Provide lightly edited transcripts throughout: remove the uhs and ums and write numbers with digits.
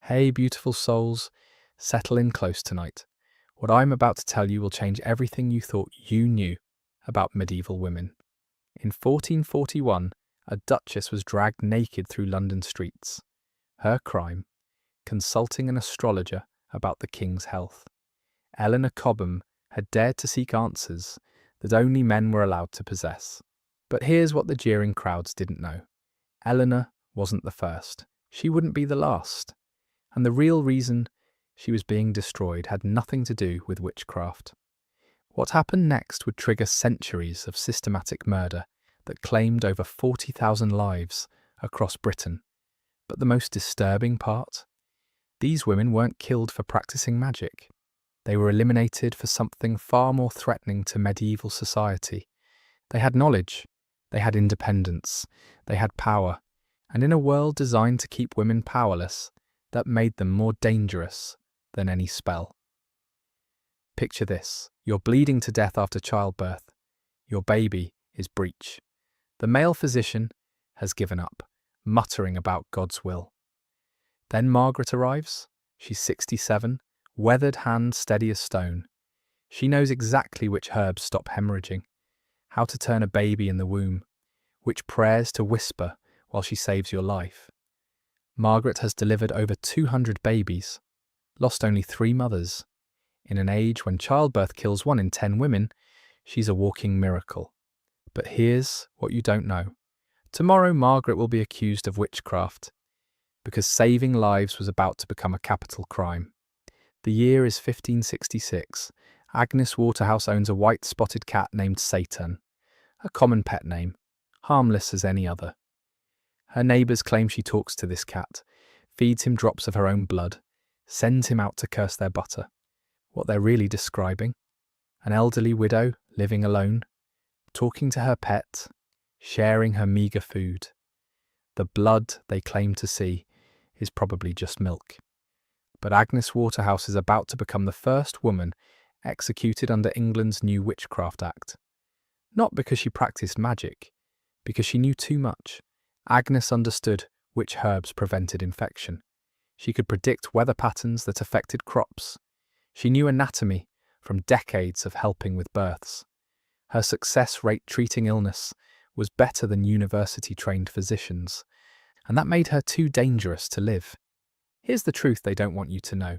Hey, beautiful souls, settle in close tonight. What I'm about to tell you will change everything you thought you knew about medieval women. In 1441, a duchess was dragged naked through London streets. Her crime? Consulting an astrologer about the king's health. Eleanor Cobham had dared to seek answers that only men were allowed to possess. But here's what the jeering crowds didn't know. Eleanor wasn't the first. She wouldn't be the last. And the real reason she was being destroyed had nothing to do with witchcraft. What happened next would trigger centuries of systematic murder that claimed over 40,000 lives across Britain. But the most disturbing part? These women weren't killed for practicing magic. They were eliminated for something far more threatening to medieval society. They had knowledge, they had independence, they had power, and in a world designed to keep women powerless, that made them more dangerous than any spell. Picture this: you're bleeding to death after childbirth. Your baby is breech. The male physician has given up, muttering about God's will. Then Margaret arrives. She's 67, weathered hand steady as stone. She knows exactly which herbs stop hemorrhaging, how to turn a baby in the womb, which prayers to whisper while she saves your life. Margaret has delivered over 200 babies, lost only 3 mothers. In an age when childbirth kills 1 in 10 women, she's a walking miracle. But here's what you don't know. Tomorrow Margaret will be accused of witchcraft, because saving lives was about to become a capital crime. The year is 1566. Agnes Waterhouse owns a white-spotted cat named Satan, a common pet name, harmless as any other. Her neighbours claim she talks to this cat, feeds him drops of her own blood, sends him out to curse their butter. What they're really describing? An elderly widow living alone, talking to her pet, sharing her meagre food. The blood they claim to see is probably just milk. But Agnes Waterhouse is about to become the first woman executed under England's new Witchcraft Act. Not because she practiced magic, because she knew too much. Agnes understood which herbs prevented infection. She could predict weather patterns that affected crops. She knew anatomy from decades of helping with births. Her success rate treating illness was better than university-trained physicians, and that made her too dangerous to live. Here's the truth they don't want you to know.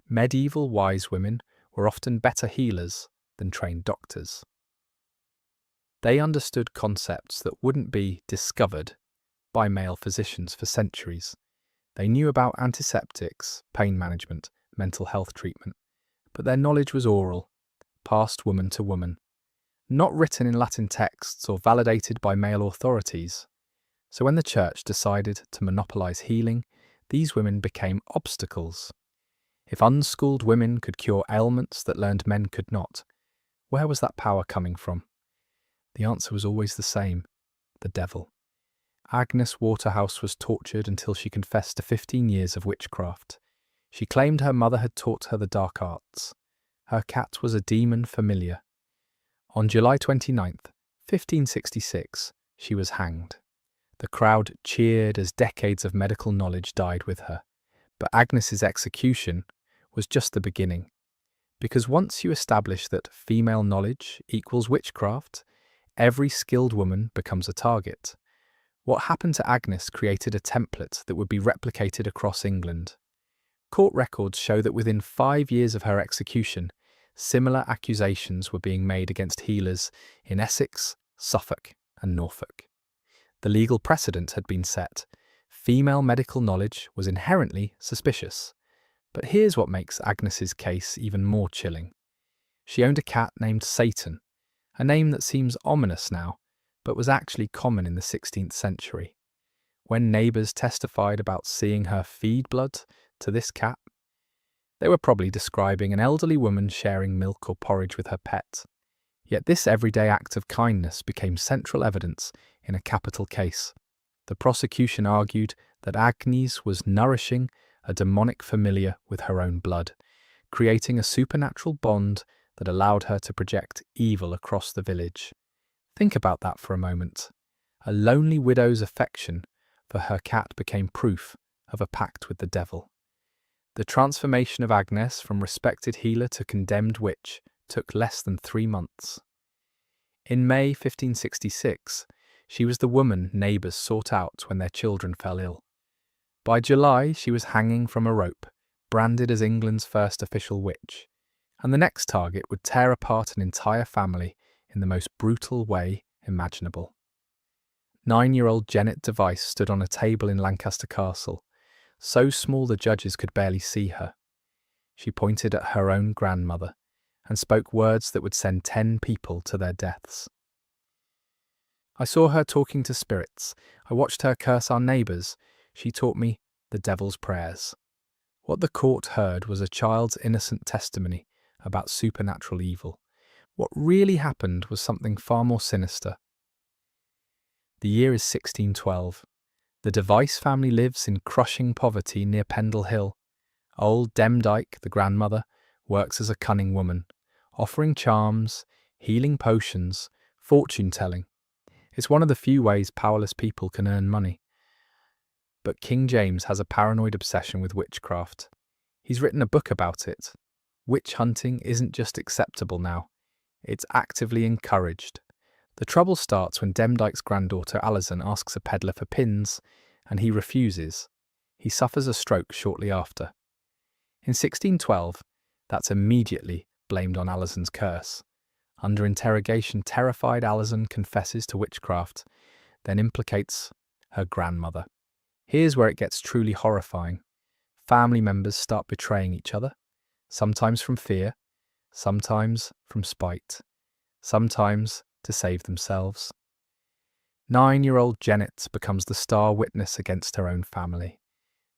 Medieval wise women were often better healers than trained doctors. They understood concepts that wouldn't be discovered by male physicians for centuries. They knew about antiseptics, pain management, mental health treatment, but their knowledge was oral, passed woman to woman, not written in Latin texts or validated by male authorities. So when the church decided to monopolize healing, these women became obstacles. If unschooled women could cure ailments that learned men could not, where was that power coming from? The answer was always the same: the devil. Agnes Waterhouse was tortured until she confessed to 15 years of witchcraft. She claimed her mother had taught her the dark arts. Her cat was a demon familiar. On July 29th, 1566, she was hanged. The crowd cheered as decades of medical knowledge died with her. But Agnes's execution was just the beginning. Because once you establish that female knowledge equals witchcraft, every skilled woman becomes a target. What happened to Agnes created a template that would be replicated across England. Court records show that within 5 years of her execution, similar accusations were being made against healers in Essex, Suffolk, and Norfolk. The legal precedent had been set. Female medical knowledge was inherently suspicious. But here's what makes Agnes's case even more chilling. She owned a cat named Satan, a name that seems ominous now, but was actually common in the 16th century. When neighbours testified about seeing her feed blood to this cat, they were probably describing an elderly woman sharing milk or porridge with her pet. Yet this everyday act of kindness became central evidence in a capital case. The prosecution argued that Agnes was nourishing a demonic familiar with her own blood, creating a supernatural bond that allowed her to project evil across the village. Think about that for a moment. A lonely widow's affection for her cat became proof of a pact with the devil. The transformation of Agnes from respected healer to condemned witch took less than 3 months. In May 1566, she was the woman neighbours sought out when their children fell ill. By July, she was hanging from a rope, branded as England's first official witch, and the next target would tear apart an entire family in the most brutal way imaginable. 9-year-old Janet Device stood on a table in Lancaster Castle, so small the judges could barely see her. She pointed at her own grandmother and spoke words that would send 10 people to their deaths. I saw her talking to spirits. I watched her curse our neighbours. She taught me the devil's prayers. What the court heard was a child's innocent testimony about supernatural evil. What really happened was something far more sinister. The year is 1612. The Device family lives in crushing poverty near Pendle Hill. Old Demdike, the grandmother, works as a cunning woman, offering charms, healing potions, fortune-telling. It's one of the few ways powerless people can earn money. But King James has a paranoid obsession with witchcraft. He's written a book about it. Witch hunting isn't just acceptable now, it's actively encouraged. The trouble starts when Demdike's granddaughter Alison asks a peddler for pins, and he refuses. He suffers a stroke shortly after. In 1612, that's immediately blamed on Alison's curse. Under interrogation, terrified Alison confesses to witchcraft, then implicates her grandmother. Here's where it gets truly horrifying. Family members start betraying each other, sometimes from fear, sometimes from spite, sometimes to save themselves. 9-year-old Janet becomes the star witness against her own family.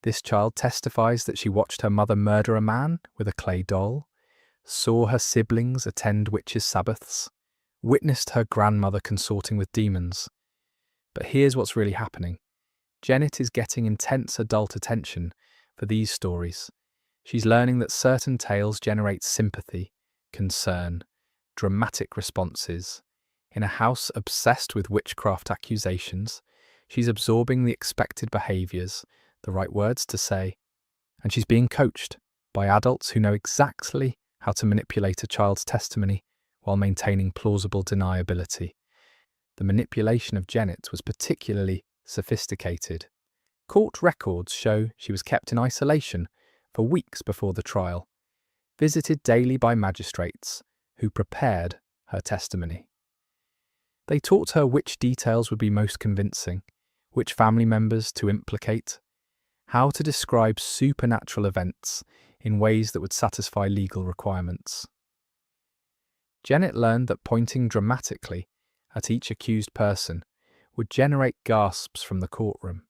This child testifies that she watched her mother murder a man with a clay doll, saw her siblings attend witches' sabbaths, witnessed her grandmother consorting with demons. But here's what's really happening. Janet is getting intense adult attention for these stories. She's learning that certain tales generate sympathy, concern, dramatic responses. In a house obsessed with witchcraft accusations, she's absorbing the expected behaviours, the right words to say, and she's being coached by adults who know exactly how to manipulate a child's testimony while maintaining plausible deniability. The manipulation of Janet was particularly sophisticated. Court records show she was kept in isolation for weeks before the trial, visited daily by magistrates who prepared her testimony. They taught her which details would be most convincing, which family members to implicate, how to describe supernatural events in ways that would satisfy legal requirements. Janet learned that pointing dramatically at each accused person would generate gasps from the courtroom.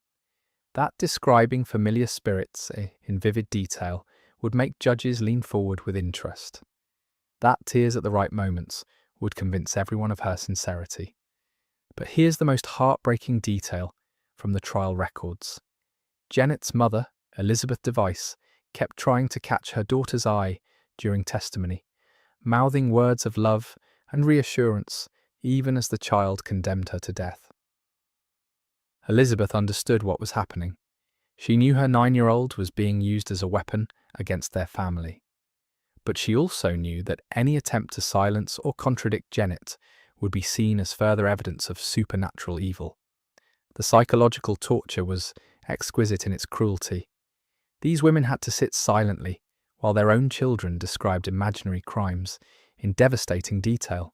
That describing familiar spirits in vivid detail would make judges lean forward with interest. That tears at the right moments would convince everyone of her sincerity. But here's the most heartbreaking detail from the trial records. Janet's mother, Elizabeth Device, kept trying to catch her daughter's eye during testimony, mouthing words of love and reassurance even as the child condemned her to death. Elizabeth understood what was happening. She knew her 9-year-old was being used as a weapon against their family. But she also knew that any attempt to silence or contradict Janet would be seen as further evidence of supernatural evil. The psychological torture was exquisite in its cruelty. These women had to sit silently while their own children described imaginary crimes in devastating detail,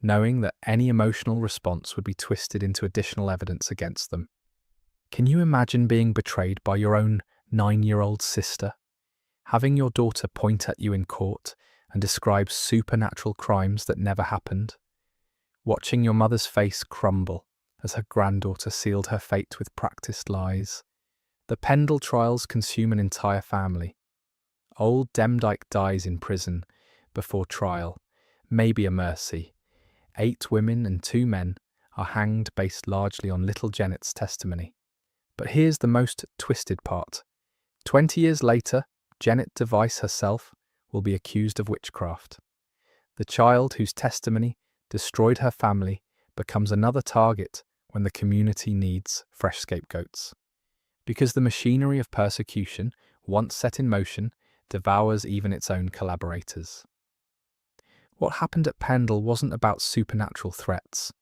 knowing that any emotional response would be twisted into additional evidence against them. Can you imagine being betrayed by your own 9-year-old sister? Having your daughter point at you in court and describe supernatural crimes that never happened? Watching your mother's face crumble as her granddaughter sealed her fate with practiced lies? The Pendle trials consume an entire family. Old Demdike dies in prison before trial, maybe a mercy. 8 women and 2 men are hanged based largely on little Janet's testimony. But here's the most twisted part. 20 years later, Janet Device herself will be accused of witchcraft. The child whose testimony destroyed her family becomes another target when the community needs fresh scapegoats. Because the machinery of persecution once set in motion, devours even its own collaborators. What happened at Pendle wasn't about supernatural threats.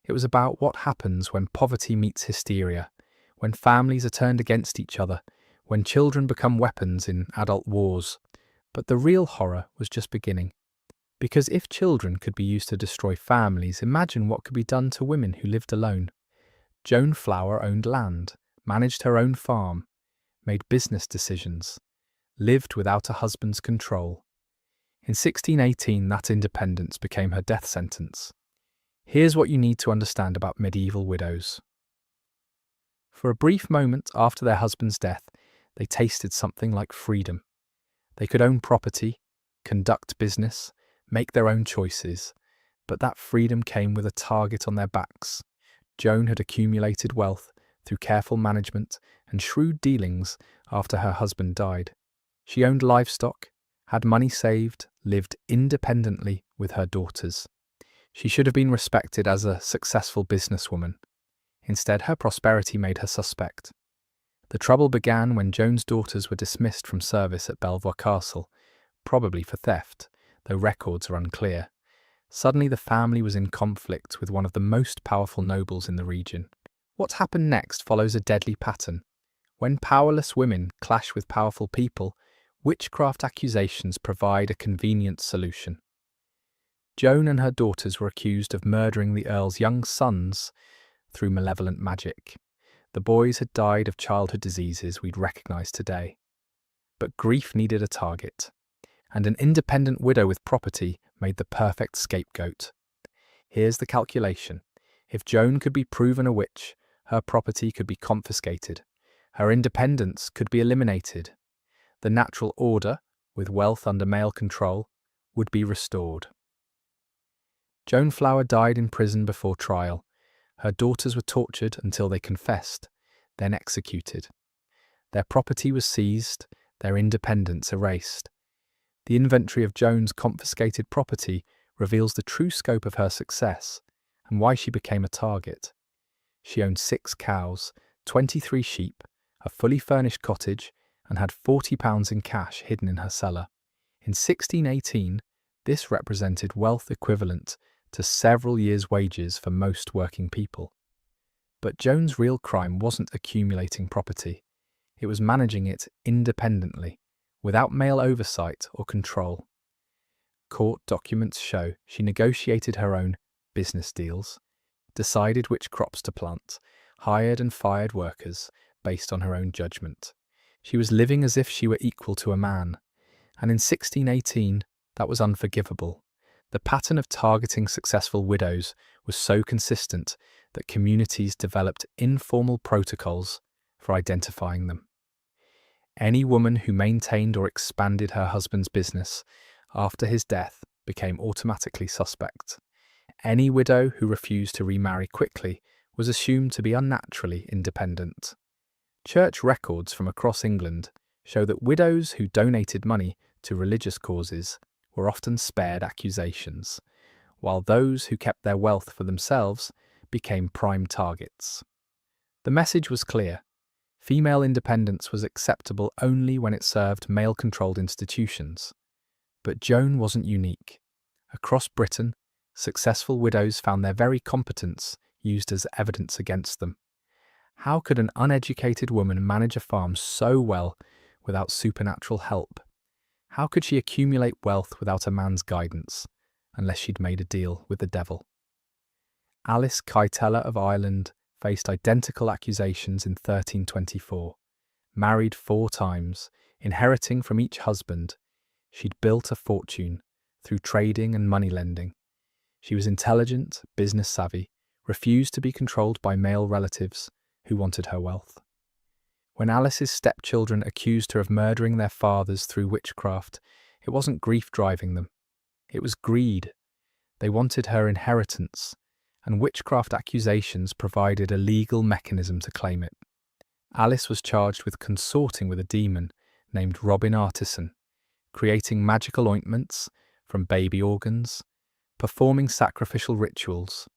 It was about what happens when poverty meets hysteria, when families are turned against each other, when children become weapons in adult wars. But the real horror was just beginning. Because if children could be used to destroy families, imagine what could be done to women who lived alone. Joan Flower owned land, managed her own farm, made business decisions, lived without a husband's control. In 1618, that independence became her death sentence. Here's what you need to understand about medieval widows. For a brief moment after their husband's death, they tasted something like freedom. They could own property, conduct business, make their own choices, but that freedom came with a target on their backs. Joan had accumulated wealth through careful management and shrewd dealings after her husband died. She owned livestock, had money saved, lived independently with her daughters. She should have been respected as a successful businesswoman. Instead, her prosperity made her suspect. The trouble began when Joan's daughters were dismissed from service at Belvoir Castle, probably for theft, though records are unclear. Suddenly the family was in conflict with one of the most powerful nobles in the region. What happened next follows a deadly pattern. When powerless women clash with powerful people, witchcraft accusations provide a convenient solution. Joan and her daughters were accused of murdering the Earl's young sons through malevolent magic. The boys had died of childhood diseases we'd recognise today. But grief needed a target, and an independent widow with property made the perfect scapegoat. Here's the calculation. If Joan could be proven a witch, her property could be confiscated. Her independence could be eliminated. The natural order, with wealth under male control, would be restored. Joan Flower died in prison before trial. Her daughters were tortured until they confessed, then executed. Their property was seized, their independence erased. The inventory of Joan's confiscated property reveals the true scope of her success and why she became a target. She owned 6 cows, 23 sheep, a fully furnished cottage, and had £40 in cash hidden in her cellar. In 1618, this represented wealth equivalent to several years' wages for most working people. But Joan's real crime wasn't accumulating property. It was managing it independently, without male oversight or control. Court documents show she negotiated her own business deals, decided which crops to plant, hired and fired workers based on her own judgment. She was living as if she were equal to a man, and in 1618 that was unforgivable. The pattern of targeting successful widows was so consistent that communities developed informal protocols for identifying them. Any woman who maintained or expanded her husband's business after his death became automatically suspect. Any widow who refused to remarry quickly was assumed to be unnaturally independent. Church records from across England show that widows who donated money to religious causes were often spared accusations, while those who kept their wealth for themselves became prime targets. The message was clear. Female independence was acceptable only when it served male-controlled institutions. But Joan wasn't unique. Across Britain, successful widows found their very competence used as evidence against them. How could an uneducated woman manage a farm so well without supernatural help? How could she accumulate wealth without a man's guidance, unless she'd made a deal with the devil? Alice Kyteler of Ireland faced identical accusations in 1324. Married 4 times, inheriting from each husband, she'd built a fortune through trading and money lending. She was intelligent, business savvy, refused to be controlled by male relatives who wanted her wealth. When Alice's stepchildren accused her of murdering their fathers through witchcraft, it wasn't grief driving them. It was greed. They wanted her inheritance, and witchcraft accusations provided a legal mechanism to claim it. Alice was charged with consorting with a demon named Robin Artisan, creating magical ointments from baby organs, performing sacrificial rituals.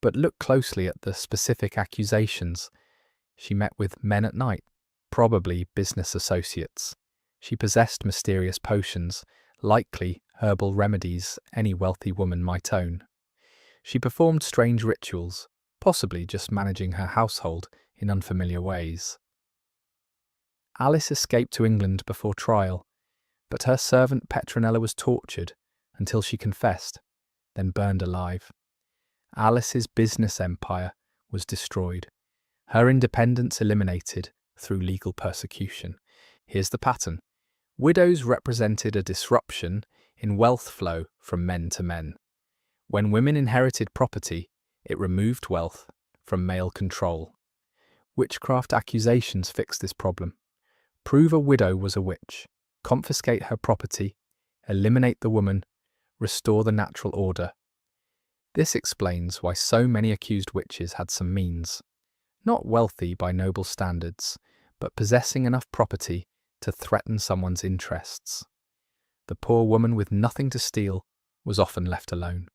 But look closely at the specific accusations. She met with men at night, probably business associates. She possessed mysterious potions, likely herbal remedies any wealthy woman might own. She performed strange rituals, possibly just managing her household in unfamiliar ways. Alice escaped to England before trial, but her servant Petronella was tortured until she confessed, then burned alive. Alice's business empire was destroyed, her independence eliminated through legal persecution. Here's the pattern. Widows represented a disruption in wealth flow from men to men. When women inherited property, it removed wealth from male control. Witchcraft accusations fixed this problem. Prove a widow was a witch, confiscate her property, eliminate the woman, restore the natural order. This explains why so many accused witches had some means. Not wealthy by noble standards, but possessing enough property to threaten someone's interests. The poor woman with nothing to steal was often left alone.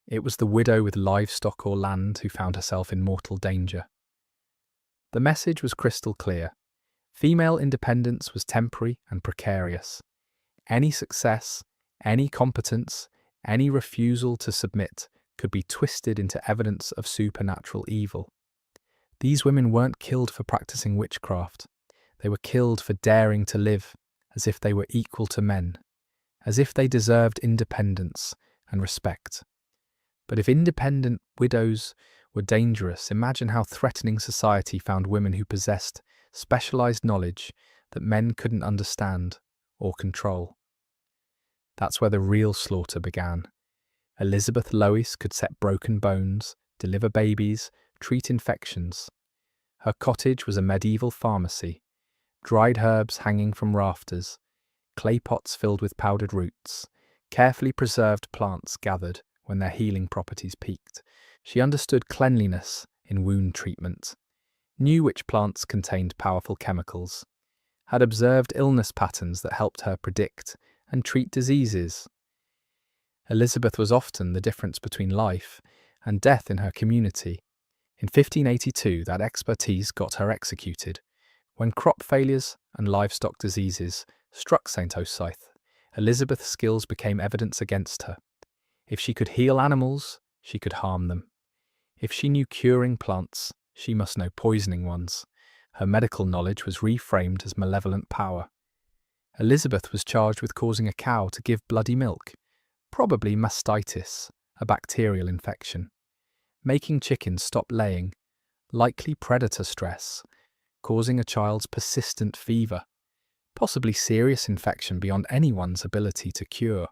It was the widow with livestock or land who found herself in mortal danger. The message was crystal clear. Female independence was temporary and precarious. Any success, any competence, any refusal to submit could be twisted into evidence of supernatural evil. These women weren't killed for practicing witchcraft. They were killed for daring to live as if they were equal to men, as if they deserved independence and respect. But if independent widows were dangerous, imagine how threatening society found women who possessed specialized knowledge that men couldn't understand or control. That's where the real slaughter began. Elizabeth Lois could set broken bones, deliver babies, treat infections. Her cottage was a medieval pharmacy, dried herbs hanging from rafters, clay pots filled with powdered roots, carefully preserved plants gathered when their healing properties peaked. She understood cleanliness in wound treatment, knew which plants contained powerful chemicals, had observed illness patterns that helped her predict and treat diseases. Elizabeth was often the difference between life and death in her community. In 1582, that expertise got her executed. When crop failures and livestock diseases struck St. Osyth, Elizabeth's skills became evidence against her. If she could heal animals, she could harm them. If she knew curing plants, she must know poisoning ones. Her medical knowledge was reframed as malevolent power. Elizabeth was charged with causing a cow to give bloody milk, probably mastitis, a bacterial infection. Making chickens stop laying, likely predator stress, causing a child's persistent fever, possibly serious infection beyond anyone's ability to cure.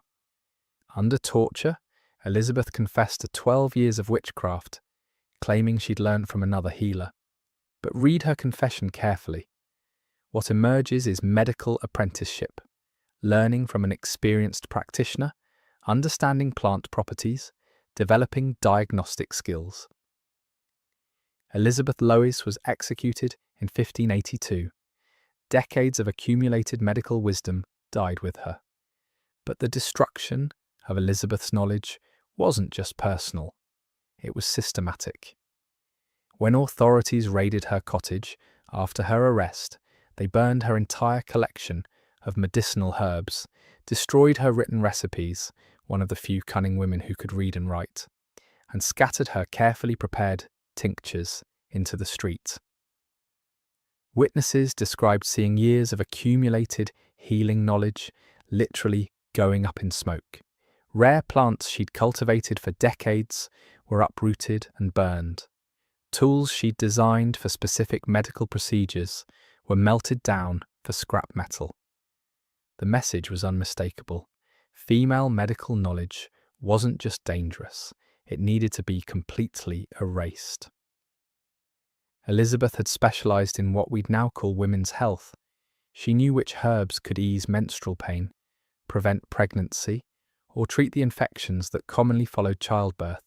Under torture, Elizabeth confessed to 12 years of witchcraft, claiming she'd learned from another healer. But read her confession carefully. What emerges is medical apprenticeship, learning from an experienced practitioner, understanding plant properties, developing diagnostic skills. Elizabeth Lois was executed in 1582. Decades of accumulated medical wisdom died with her. But the destruction of Elizabeth's knowledge wasn't just personal, it was systematic. When authorities raided her cottage after her arrest, they burned her entire collection of medicinal herbs, destroyed her written recipes, one of the few cunning women who could read and write, and scattered her carefully prepared tinctures into the street. Witnesses described seeing years of accumulated healing knowledge literally going up in smoke. Rare plants she'd cultivated for decades were uprooted and burned. Tools she'd designed for specific medical procedures were melted down for scrap metal. The message was unmistakable. Female medical knowledge wasn't just dangerous, it needed to be completely erased. Elizabeth had specialised in what we'd now call women's health. She knew which herbs could ease menstrual pain, prevent pregnancy, or treat the infections that commonly followed childbirth.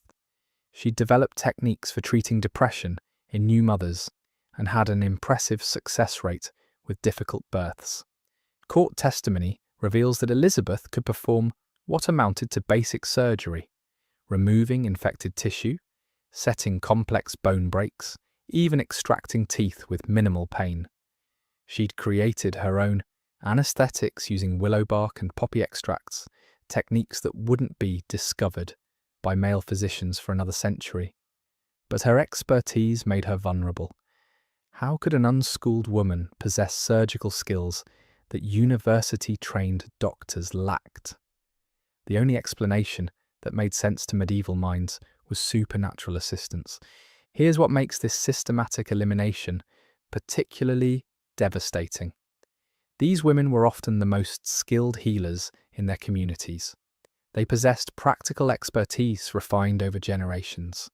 She'd developed techniques for treating depression in new mothers and had an impressive success rate with difficult births. Court testimony reveals that Elizabeth could perform what amounted to basic surgery, removing infected tissue, setting complex bone breaks, even extracting teeth with minimal pain. She'd created her own anesthetics using willow bark and poppy extracts, techniques that wouldn't be discovered by male physicians for another century. But her expertise made her vulnerable. How could an unschooled woman possess surgical skills that university-trained doctors lacked? The only explanation that made sense to medieval minds was supernatural assistance. Here's what makes this systematic elimination particularly devastating. These women were often the most skilled healers in their communities. They possessed practical expertise refined over generations.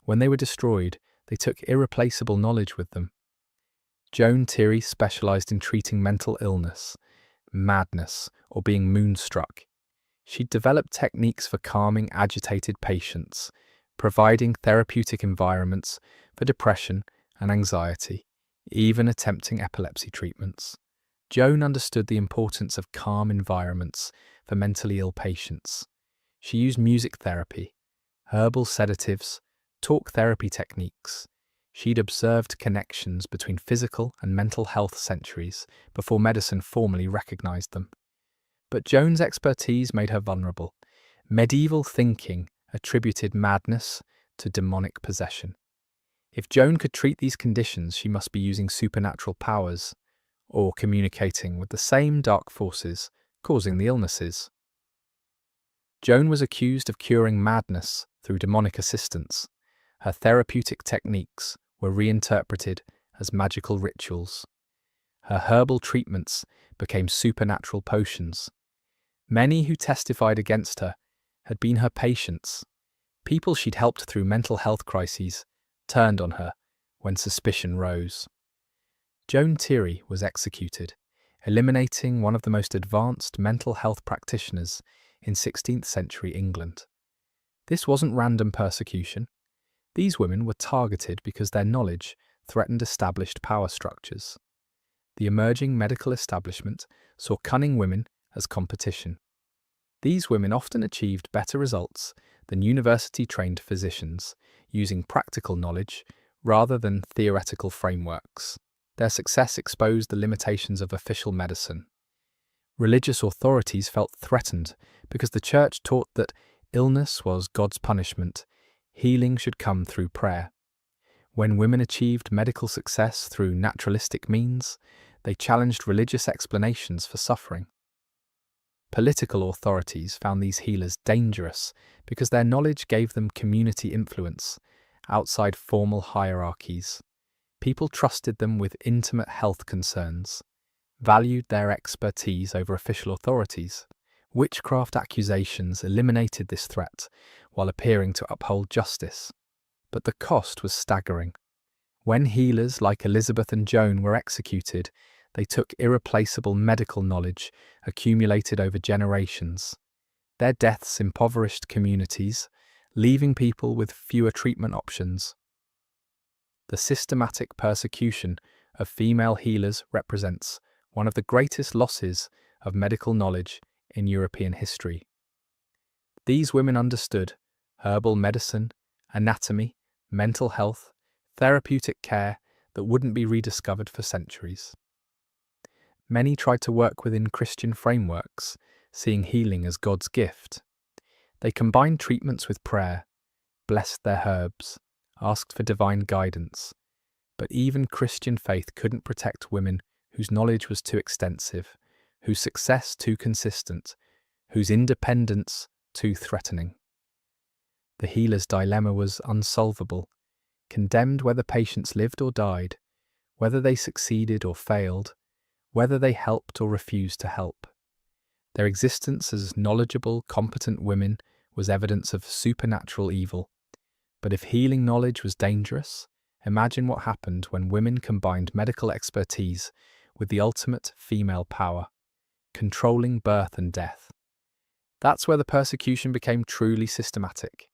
When they were destroyed, they took irreplaceable knowledge with them. Joan Tirey specialized in treating mental illness, madness, or being moonstruck. She'd developed techniques for calming agitated patients, providing therapeutic environments for depression and anxiety, even attempting epilepsy treatments. Joan understood the importance of calm environments for mentally ill patients. She used music therapy, herbal sedatives, talk therapy techniques. She'd observed connections between physical and mental health centuries before medicine formally recognized them. But Joan's expertise made her vulnerable. Medieval thinking attributed madness to demonic possession. If Joan could treat these conditions, she must be using supernatural powers or communicating with the same dark forces causing the illnesses. Joan was accused of curing madness through demonic assistance. Her therapeutic techniques were reinterpreted as magical rituals. Her herbal treatments became supernatural potions. Many who testified against her had been her patients. People she'd helped through mental health crises turned on her when suspicion rose. Joan Tirey was executed, eliminating one of the most advanced mental health practitioners in 16th century England. This wasn't random persecution. These women were targeted because their knowledge threatened established power structures. The emerging medical establishment saw cunning women as competition. These women often achieved better results than university-trained physicians, using practical knowledge rather than theoretical frameworks. Their success exposed the limitations of official medicine. Religious authorities felt threatened because the church taught that illness was God's punishment. Healing should come through prayer. When women achieved medical success through naturalistic means, they challenged religious explanations for suffering. Political authorities found these healers dangerous because their knowledge gave them community influence outside formal hierarchies. People trusted them with intimate health concerns, valued their expertise over official authorities. Witchcraft accusations eliminated this threat while appearing to uphold justice. But the cost was staggering. When healers like Elizabeth and Joan were executed, they took irreplaceable medical knowledge accumulated over generations. Their deaths impoverished communities, leaving people with fewer treatment options. The systematic persecution of female healers represents one of the greatest losses of medical knowledge in European history. These women understood herbal medicine, anatomy, mental health, therapeutic care that wouldn't be rediscovered for centuries. Many tried to work within Christian frameworks, seeing healing as God's gift. They combined treatments with prayer, blessed their herbs, asked for divine guidance. But even Christian faith couldn't protect women whose knowledge was too extensive, whose success too consistent, whose independence too threatening. The healer's dilemma was unsolvable, condemned whether patients lived or died, whether they succeeded or failed, whether they helped or refused to help. Their existence as knowledgeable, competent women was evidence of supernatural evil. But if healing knowledge was dangerous, imagine what happened when women combined medical expertise with the ultimate female power, controlling birth and death. That's where the persecution became truly systematic.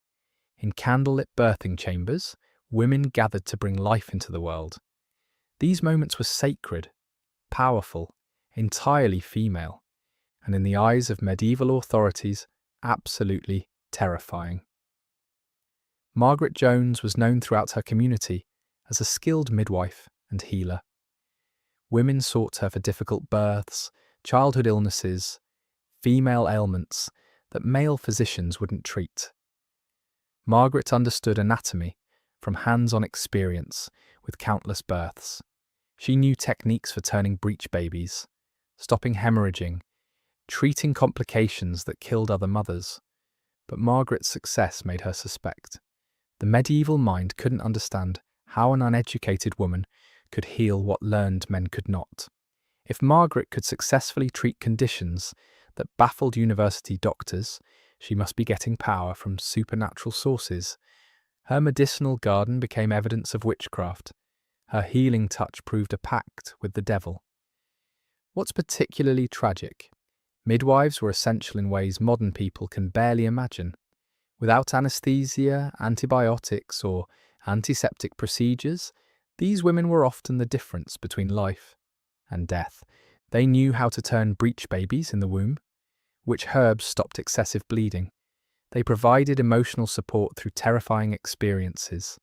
In candlelit birthing chambers, women gathered to bring life into the world. These moments were sacred, powerful, entirely female, and in the eyes of medieval authorities, absolutely terrifying. Margaret Jones was known throughout her community as a skilled midwife and healer. Women sought her for difficult births, childhood illnesses, female ailments that male physicians wouldn't treat. Margaret understood anatomy from hands-on experience with countless births. She knew techniques for turning breech babies, stopping hemorrhaging, treating complications that killed other mothers. But Margaret's success made her suspect. The medieval mind couldn't understand how an uneducated woman could heal what learned men could not. If Margaret could successfully treat conditions that baffled university doctors, she must be getting power from supernatural sources. Her medicinal garden became evidence of witchcraft. Her healing touch proved a pact with the devil. What's particularly tragic? Midwives were essential in ways modern people can barely imagine. Without anesthesia, antibiotics, or antiseptic procedures, these women were often the difference between life and death. They knew how to turn breech babies in the womb, which herbs stopped excessive bleeding. They provided emotional support through terrifying experiences.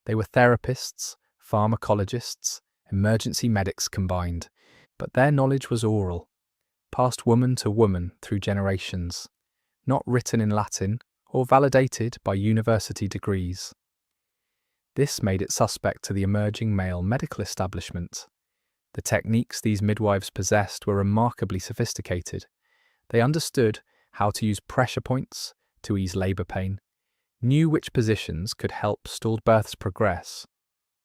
They were therapists, pharmacologists, emergency medics combined, but their knowledge was oral, passed woman to woman through generations, not written in Latin or validated by university degrees. This made it suspect to the emerging male medical establishment. The techniques these midwives possessed were remarkably sophisticated. They understood how to use pressure points to ease labour pain, knew which positions could help stalled births progress,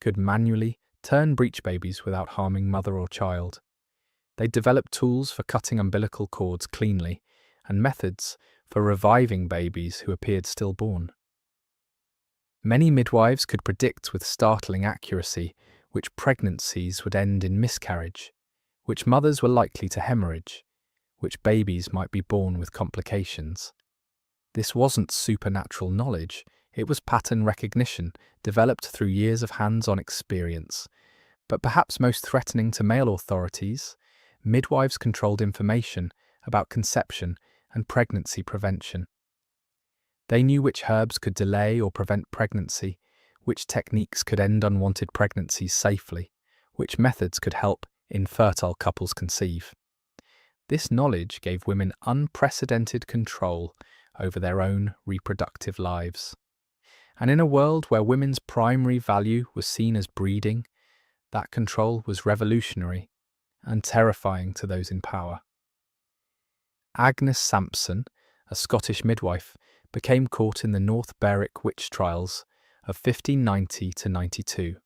could manually turn breech babies without harming mother or child. They developed tools for cutting umbilical cords cleanly and methods for reviving babies who appeared stillborn. Many midwives could predict with startling accuracy which pregnancies would end in miscarriage, which mothers were likely to hemorrhage, which babies might be born with complications. This wasn't supernatural knowledge, it was pattern recognition developed through years of hands-on experience. But perhaps most threatening to male authorities, midwives controlled information about conception and pregnancy prevention. They knew which herbs could delay or prevent pregnancy, which techniques could end unwanted pregnancies safely, which methods could help infertile couples conceive. This knowledge gave women unprecedented control over their own reproductive lives. And in a world where women's primary value was seen as breeding, that control was revolutionary and terrifying to those in power. Agnes Sampson, a Scottish midwife, became caught in the North Berwick witch trials of 1590 to 92.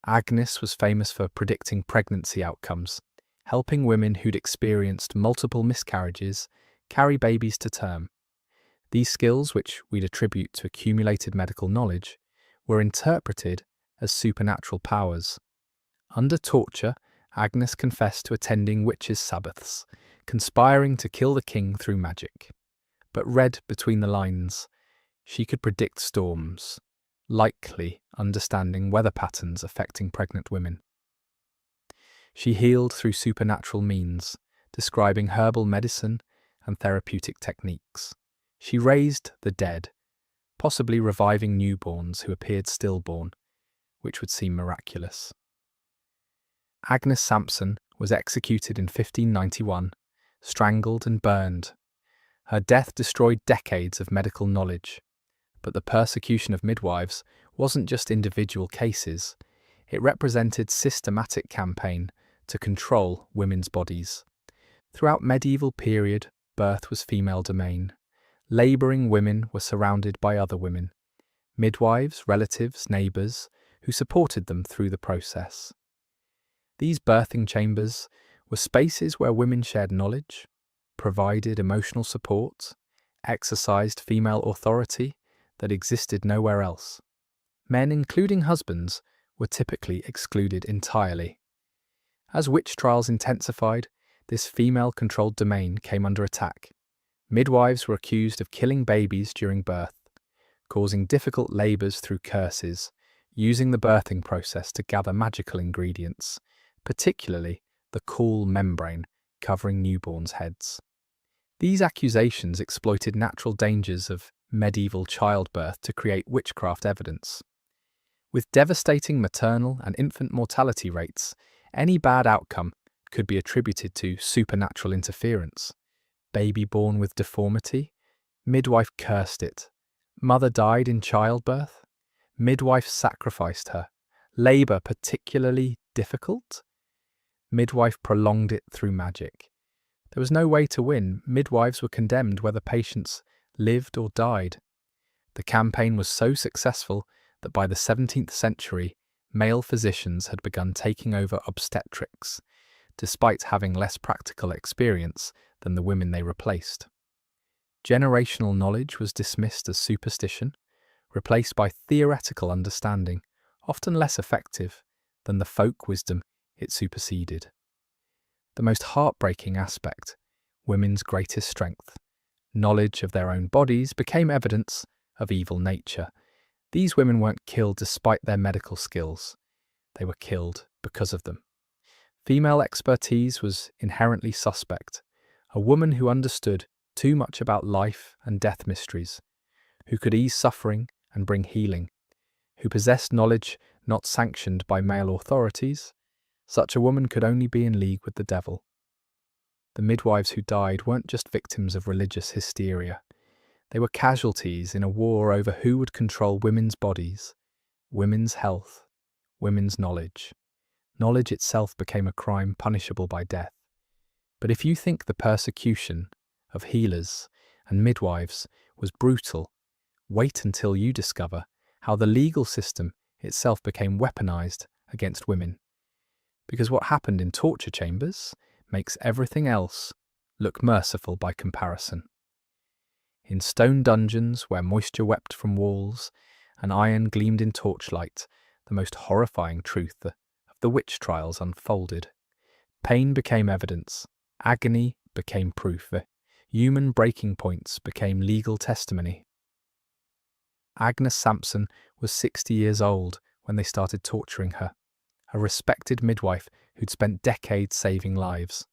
Agnes was famous for predicting pregnancy outcomes, helping women who'd experienced multiple miscarriages carry babies to term. These skills, which we'd attribute to accumulated medical knowledge, were interpreted as supernatural powers. Under torture, Agnes confessed to attending witches' sabbaths, conspiring to kill the king through magic. But read between the lines, she could predict storms, likely understanding weather patterns affecting pregnant women. She healed through supernatural means, describing herbal medicine and therapeutic techniques. She raised the dead, possibly reviving newborns who appeared stillborn, which would seem miraculous. Agnes Sampson was executed in 1591, strangled and burned. Her death destroyed decades of medical knowledge. But the persecution of midwives wasn't just individual cases. It represented systematic campaign to control women's bodies. Throughout medieval period, birth was female domain. Labouring women were surrounded by other women, midwives, relatives, neighbours, who supported them through the process. These birthing chambers were spaces where women shared knowledge, provided emotional support, exercised female authority that existed nowhere else. Men, including husbands, were typically excluded entirely. As witch trials intensified, this female-controlled domain came under attack. Midwives were accused of killing babies during birth, causing difficult labours through curses, using the birthing process to gather magical ingredients, particularly the caul membrane covering newborns' heads. These accusations exploited natural dangers of medieval childbirth to create witchcraft evidence. With devastating maternal and infant mortality rates, Any bad outcome could be attributed to supernatural interference. Baby born with deformity? Midwife cursed it. Mother died in childbirth? Midwife sacrificed her. Labour particularly difficult? Midwife prolonged it through magic. There was no way to win. Midwives were condemned whether patients lived or died. The campaign was so successful that by the 17th century, male physicians had begun taking over obstetrics, despite having less practical experience than the women they replaced. Generational knowledge was dismissed as superstition, replaced by theoretical understanding, often less effective than the folk wisdom it superseded. The most heartbreaking aspect, women's greatest strength, knowledge of their own bodies, became evidence of evil nature. These women weren't killed despite their medical skills. They were killed because of them. Female expertise was inherently suspect. A woman who understood too much about life and death mysteries, who could ease suffering and bring healing, who possessed knowledge not sanctioned by male authorities, such a woman could only be in league with the devil. The midwives who died weren't just victims of religious hysteria. They were casualties in a war over who would control women's bodies, women's health, women's knowledge. Knowledge itself became a crime punishable by death. But if you think the persecution of healers and midwives was brutal, wait until you discover how the legal system itself became weaponized against women. Because what happened in torture chambers makes everything else look merciful by comparison. In stone dungeons where moisture wept from walls and iron gleamed in torchlight, the most horrifying truth of the witch trials unfolded. Pain became evidence, agony became proof, human breaking points became legal testimony. Agnes Sampson was 60 years old when they started torturing her, a respected midwife who'd spent decades saving lives.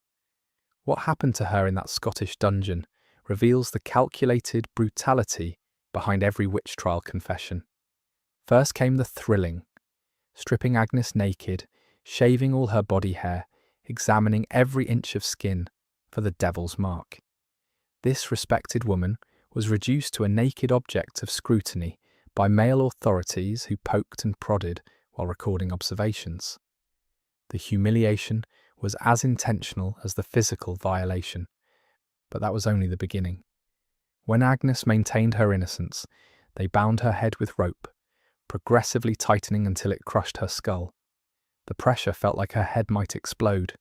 What happened to her in that Scottish dungeon reveals the calculated brutality behind every witch trial confession. First came the thrilling, stripping Agnes naked, shaving all her body hair, examining every inch of skin for the devil's mark. This respected woman was reduced to a naked object of scrutiny by male authorities who poked and prodded while recording observations. The humiliation was as intentional as the physical violation, but that was only the beginning. When Agnes maintained her innocence, they bound her head with rope, progressively tightening until it crushed her skull. The pressure felt like her head might explode.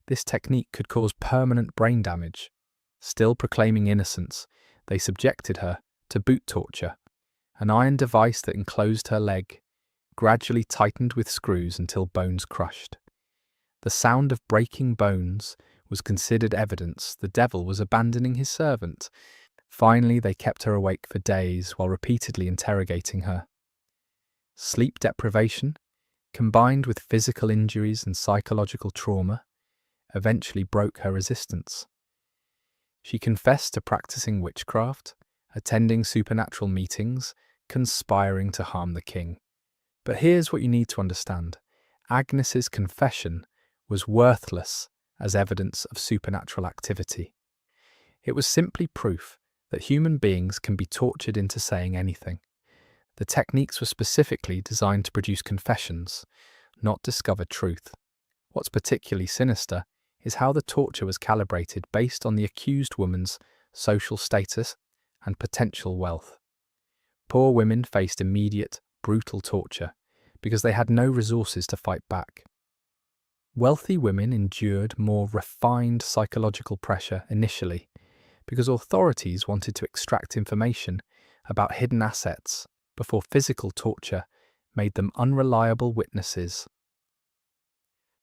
This technique could cause permanent brain damage. Still proclaiming innocence, they subjected her to boot torture, an iron device that enclosed her leg, gradually tightened with screws until bones crushed. The sound of breaking bones was considered evidence the devil was abandoning his servant. Finally, they kept her awake for days while repeatedly interrogating her. Sleep deprivation, combined with physical injuries and psychological trauma, eventually broke her resistance. She confessed to practicing witchcraft, attending supernatural meetings, conspiring to harm the king. But here's what you need to understand. Agnes's confession was worthless as evidence of supernatural activity. It was simply proof that human beings can be tortured into saying anything. The techniques were specifically designed to produce confessions, not discovered truth. What's particularly sinister is how the torture was calibrated based on the accused woman's social status and potential wealth. Poor women faced immediate, brutal torture because they had no resources to fight back. Wealthy women endured more refined psychological pressure initially because authorities wanted to extract information about hidden assets before physical torture made them unreliable witnesses.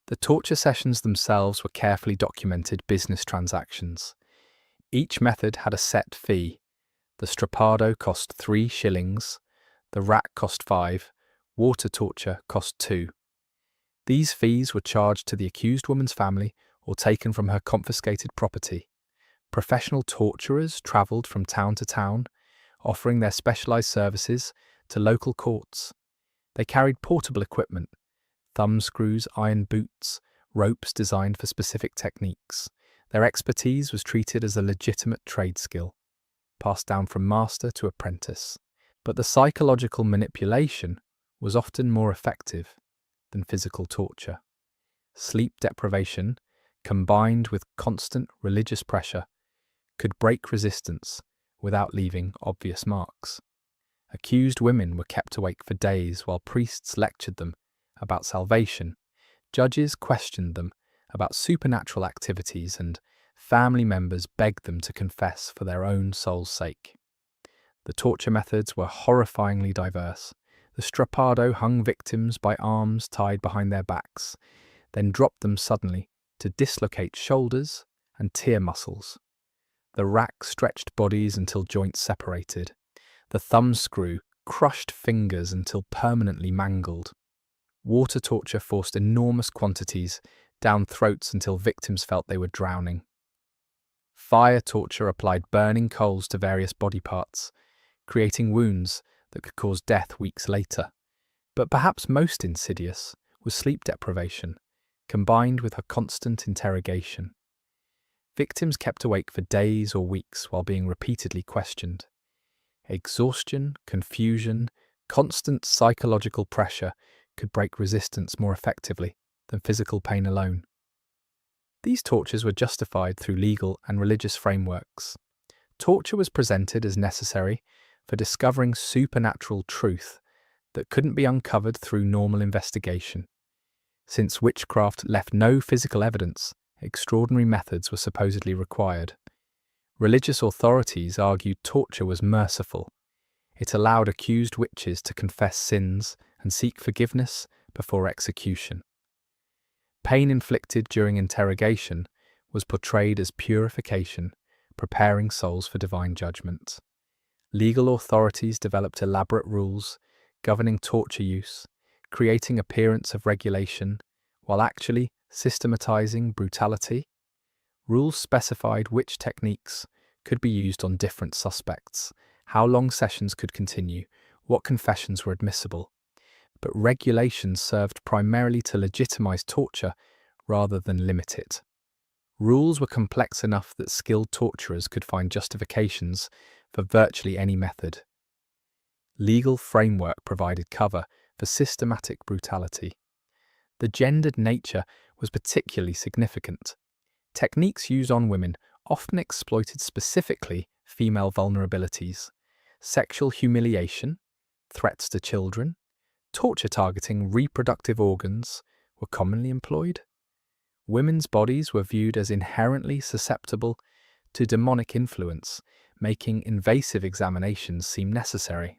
The torture sessions themselves were carefully documented business transactions. Each method had a set fee. The strappado cost 3 shillings, the rack cost 5, water torture cost 2. These fees were charged to the accused woman's family or taken from her confiscated property. Professional torturers travelled from town to town, offering their specialised services to local courts. They carried portable equipment, thumb screws, iron boots, ropes designed for specific techniques. Their expertise was treated as a legitimate trade skill, passed down from master to apprentice. But the psychological manipulation was often more effective than physical torture. Sleep deprivation, combined with constant religious pressure, could break resistance without leaving obvious marks. Accused women were kept awake for days while priests lectured them about salvation. Judges questioned them about supernatural activities, and family members begged them to confess for their own soul's sake. The torture methods were horrifyingly diverse. The strappado hung victims by arms tied behind their backs, then dropped them suddenly to dislocate shoulders and tear muscles. The rack stretched bodies until joints separated. The thumbscrew crushed fingers until permanently mangled. Water torture forced enormous quantities down throats until victims felt they were drowning. Fire torture applied burning coals to various body parts, creating wounds that could cause death weeks later. But perhaps most insidious was sleep deprivation, combined with her constant interrogation. Victims kept awake for days or weeks while being repeatedly questioned. Exhaustion, confusion, constant psychological pressure could break resistance more effectively than physical pain alone. These tortures were justified through legal and religious frameworks. Torture was presented as necessary for discovering supernatural truth that couldn't be uncovered through normal investigation. Since witchcraft left no physical evidence, extraordinary methods were supposedly required. Religious authorities argued torture was merciful. It allowed accused witches to confess sins and seek forgiveness before execution. Pain inflicted during interrogation was portrayed as purification, preparing souls for divine judgment. Legal authorities developed elaborate rules governing torture use, creating appearance of regulation while actually systematizing brutality. Rules specified which techniques could be used on different suspects, how long sessions could continue, what confessions were admissible. But regulations served primarily to legitimize torture rather than limit it. Rules were complex enough that skilled torturers could find justifications for virtually any method. Legal framework provided cover for systematic brutality. The gendered nature was particularly significant. Techniques used on women often exploited specifically female vulnerabilities. Sexual humiliation, threats to children, torture targeting reproductive organs were commonly employed. Women's bodies were viewed as inherently susceptible to demonic influence, making invasive examinations seem necessary.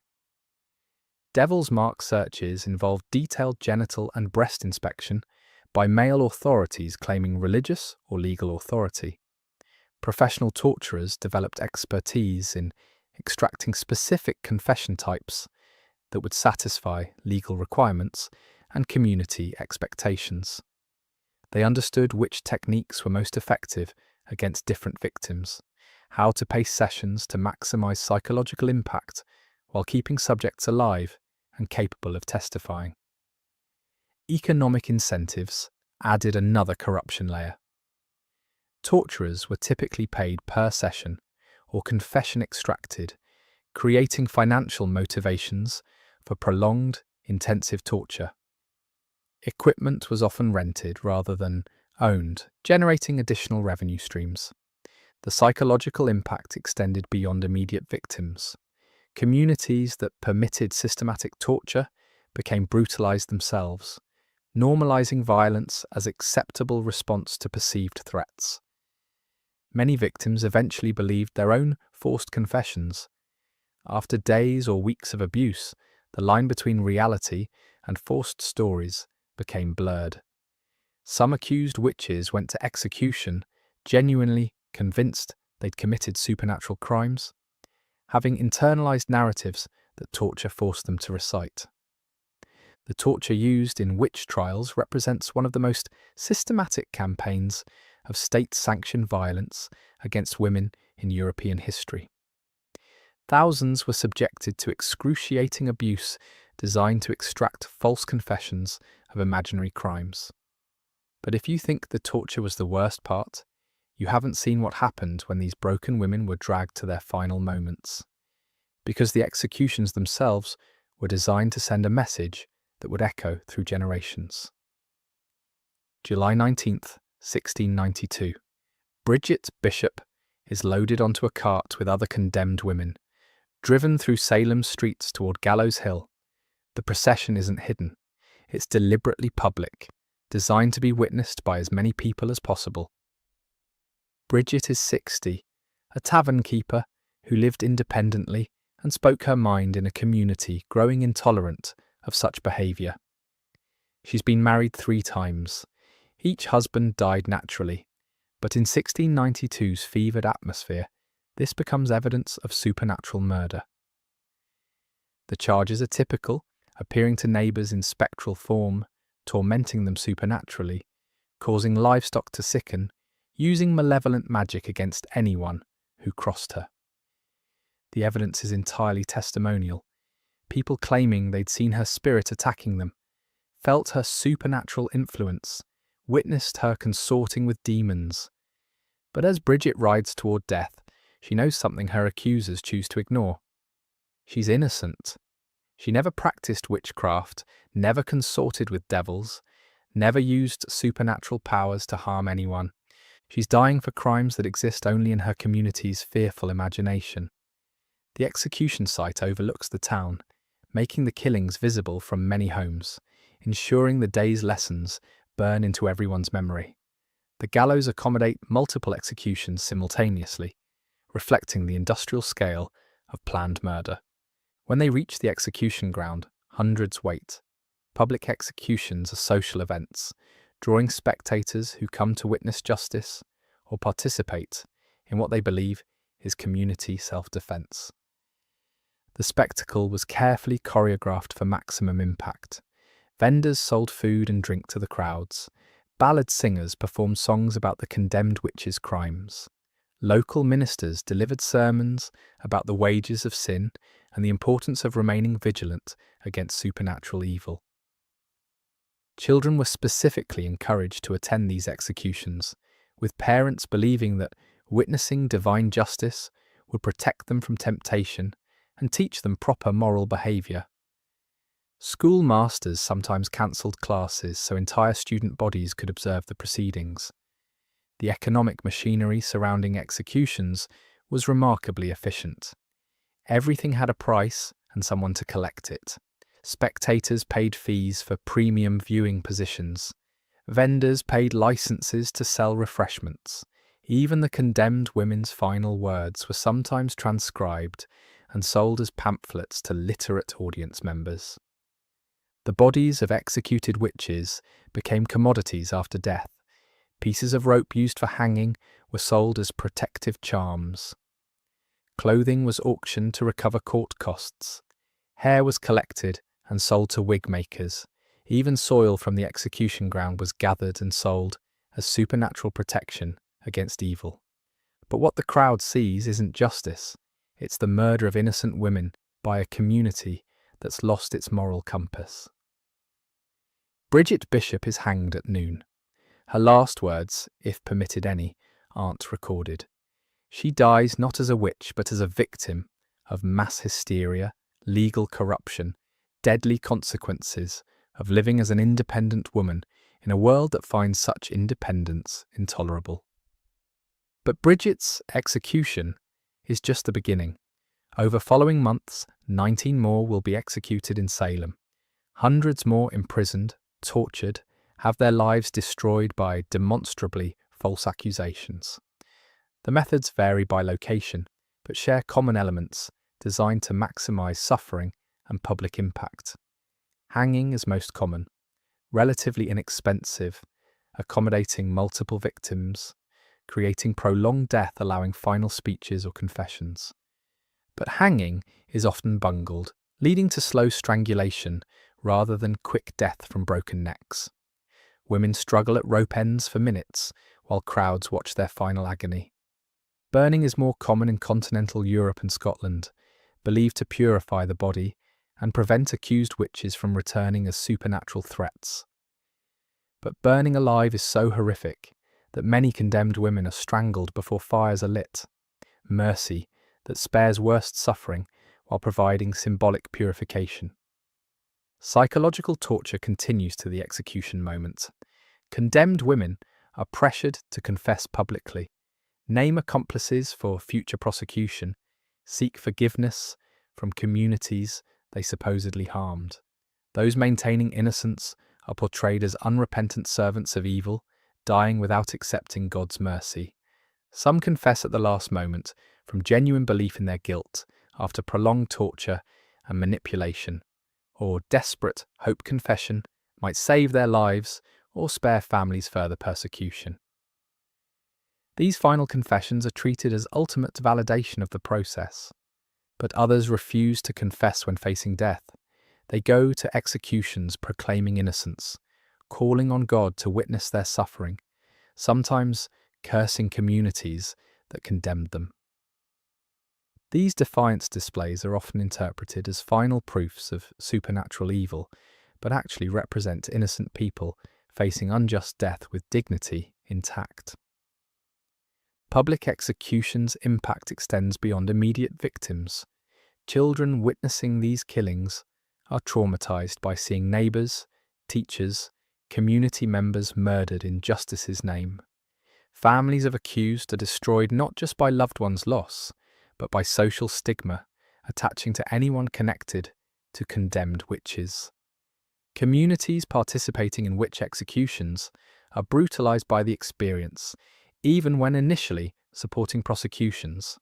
Devil's Mark searches involved detailed genital and breast inspection by male authorities claiming religious or legal authority. Professional torturers developed expertise in extracting specific confession types that would satisfy legal requirements and community expectations. They understood which techniques were most effective against different victims, how to pace sessions to maximize psychological impact while keeping subjects alive and capable of testifying. Economic incentives added another corruption layer. Torturers were typically paid per session or confession extracted, creating financial motivations for prolonged, intensive torture. Equipment was often rented rather than owned, generating additional revenue streams. The psychological impact extended beyond immediate victims. Communities that permitted systematic torture became brutalized themselves, normalizing violence as acceptable response to perceived threats. Many victims eventually believed their own forced confessions. After days or weeks of abuse, the line between reality and forced stories became blurred. Some accused witches went to execution, genuinely convinced they'd committed supernatural crimes, having internalized narratives that torture forced them to recite. The torture used in witch trials represents one of the most systematic campaigns of state-sanctioned violence against women in European history. Thousands were subjected to excruciating abuse designed to extract false confessions of imaginary crimes. But if you think the torture was the worst part, you haven't seen what happened when these broken women were dragged to their final moments. Because the executions themselves were designed to send a message that would echo through generations. July 19th, 1692. Bridget Bishop is loaded onto a cart with other condemned women, driven through Salem's streets toward Gallows Hill. The procession isn't hidden. It's deliberately public, designed to be witnessed by as many people as possible. Bridget is 60, a tavern keeper who lived independently and spoke her mind in a community growing intolerant of such behaviour. She's been married 3 times. Each husband died naturally, but in 1692's fevered atmosphere, this becomes evidence of supernatural murder. The charges are typical, appearing to neighbours in spectral form, tormenting them supernaturally, causing livestock to sicken, using malevolent magic against anyone who crossed her. The evidence is entirely testimonial, people claiming they'd seen her spirit attacking them, felt her supernatural influence, witnessed her consorting with demons. But as Bridget rides toward death, she knows something her accusers choose to ignore. She's innocent. She never practiced witchcraft, never consorted with devils, never used supernatural powers to harm anyone. She's dying for crimes that exist only in her community's fearful imagination. The execution site overlooks the town, making the killings visible from many homes, ensuring the day's lessons burn into everyone's memory. The gallows accommodate multiple executions simultaneously, reflecting the industrial scale of planned murder. When they reach the execution ground, hundreds wait. Public executions are social events, drawing spectators who come to witness justice or participate in what they believe is community self-defense. The spectacle was carefully choreographed for maximum impact. Vendors sold food and drink to the crowds. Ballad singers performed songs about the condemned witches' crimes. Local ministers delivered sermons about the wages of sin and the importance of remaining vigilant against supernatural evil. Children were specifically encouraged to attend these executions, with parents believing that witnessing divine justice would protect them from temptation and teach them proper moral behaviour. School masters sometimes cancelled classes so entire student bodies could observe the proceedings. The economic machinery surrounding executions was remarkably efficient. Everything had a price and someone to collect it. Spectators paid fees for premium viewing positions. Vendors paid licenses to sell refreshments. Even the condemned women's final words were sometimes transcribed and sold as pamphlets to literate audience members. The bodies of executed witches became commodities after death. Pieces of rope used for hanging were sold as protective charms. Clothing was auctioned to recover court costs. Hair was collected and sold to wig makers. Even soil from the execution ground was gathered and sold as supernatural protection against evil. But what the crowd sees isn't justice. It's the murder of innocent women by a community that's lost its moral compass. Bridget Bishop is hanged at noon. Her last words, if permitted any, aren't recorded. She dies not as a witch but as a victim of mass hysteria, legal corruption, deadly consequences of living as an independent woman in a world that finds such independence intolerable. But Bridget's execution is just the beginning. Over following months, 19 more will be executed in Salem. Hundreds more imprisoned, tortured, have their lives destroyed by demonstrably false accusations. The methods vary by location, but share common elements designed to maximize suffering and public impact. Hanging is most common, relatively inexpensive, accommodating multiple victims, creating prolonged death allowing final speeches or confessions. But hanging is often bungled, leading to slow strangulation rather than quick death from broken necks. Women struggle at rope ends for minutes while crowds watch their final agony. Burning is more common in continental Europe and Scotland, believed to purify the body and prevent accused witches from returning as supernatural threats. But burning alive is so horrific that many condemned women are strangled before fires are lit. Mercy that spares worst suffering while providing symbolic purification. Psychological torture continues to the execution moment. Condemned women are pressured to confess publicly, name accomplices for future prosecution, seek forgiveness from communities they supposedly harmed. Those maintaining innocence are portrayed as unrepentant servants of evil, dying without accepting God's mercy. Some confess at the last moment from genuine belief in their guilt after prolonged torture and manipulation, or desperate hope confession might save their lives or spare families further persecution. These final confessions are treated as ultimate validation of the process, but others refuse to confess when facing death. They go to executions proclaiming innocence, calling on God to witness their suffering, sometimes cursing communities that condemned them. These defiance displays are often interpreted as final proofs of supernatural evil, but actually represent innocent people facing unjust death with dignity intact. Public executions' impact extends beyond immediate victims. Children witnessing these killings are traumatized by seeing neighbors, teachers, community members murdered in justice's name. Families of accused are destroyed not just by loved ones' loss, but by social stigma attaching to anyone connected to condemned witches. Communities participating in witch executions are brutalized by the experience, even when initially supporting prosecutions.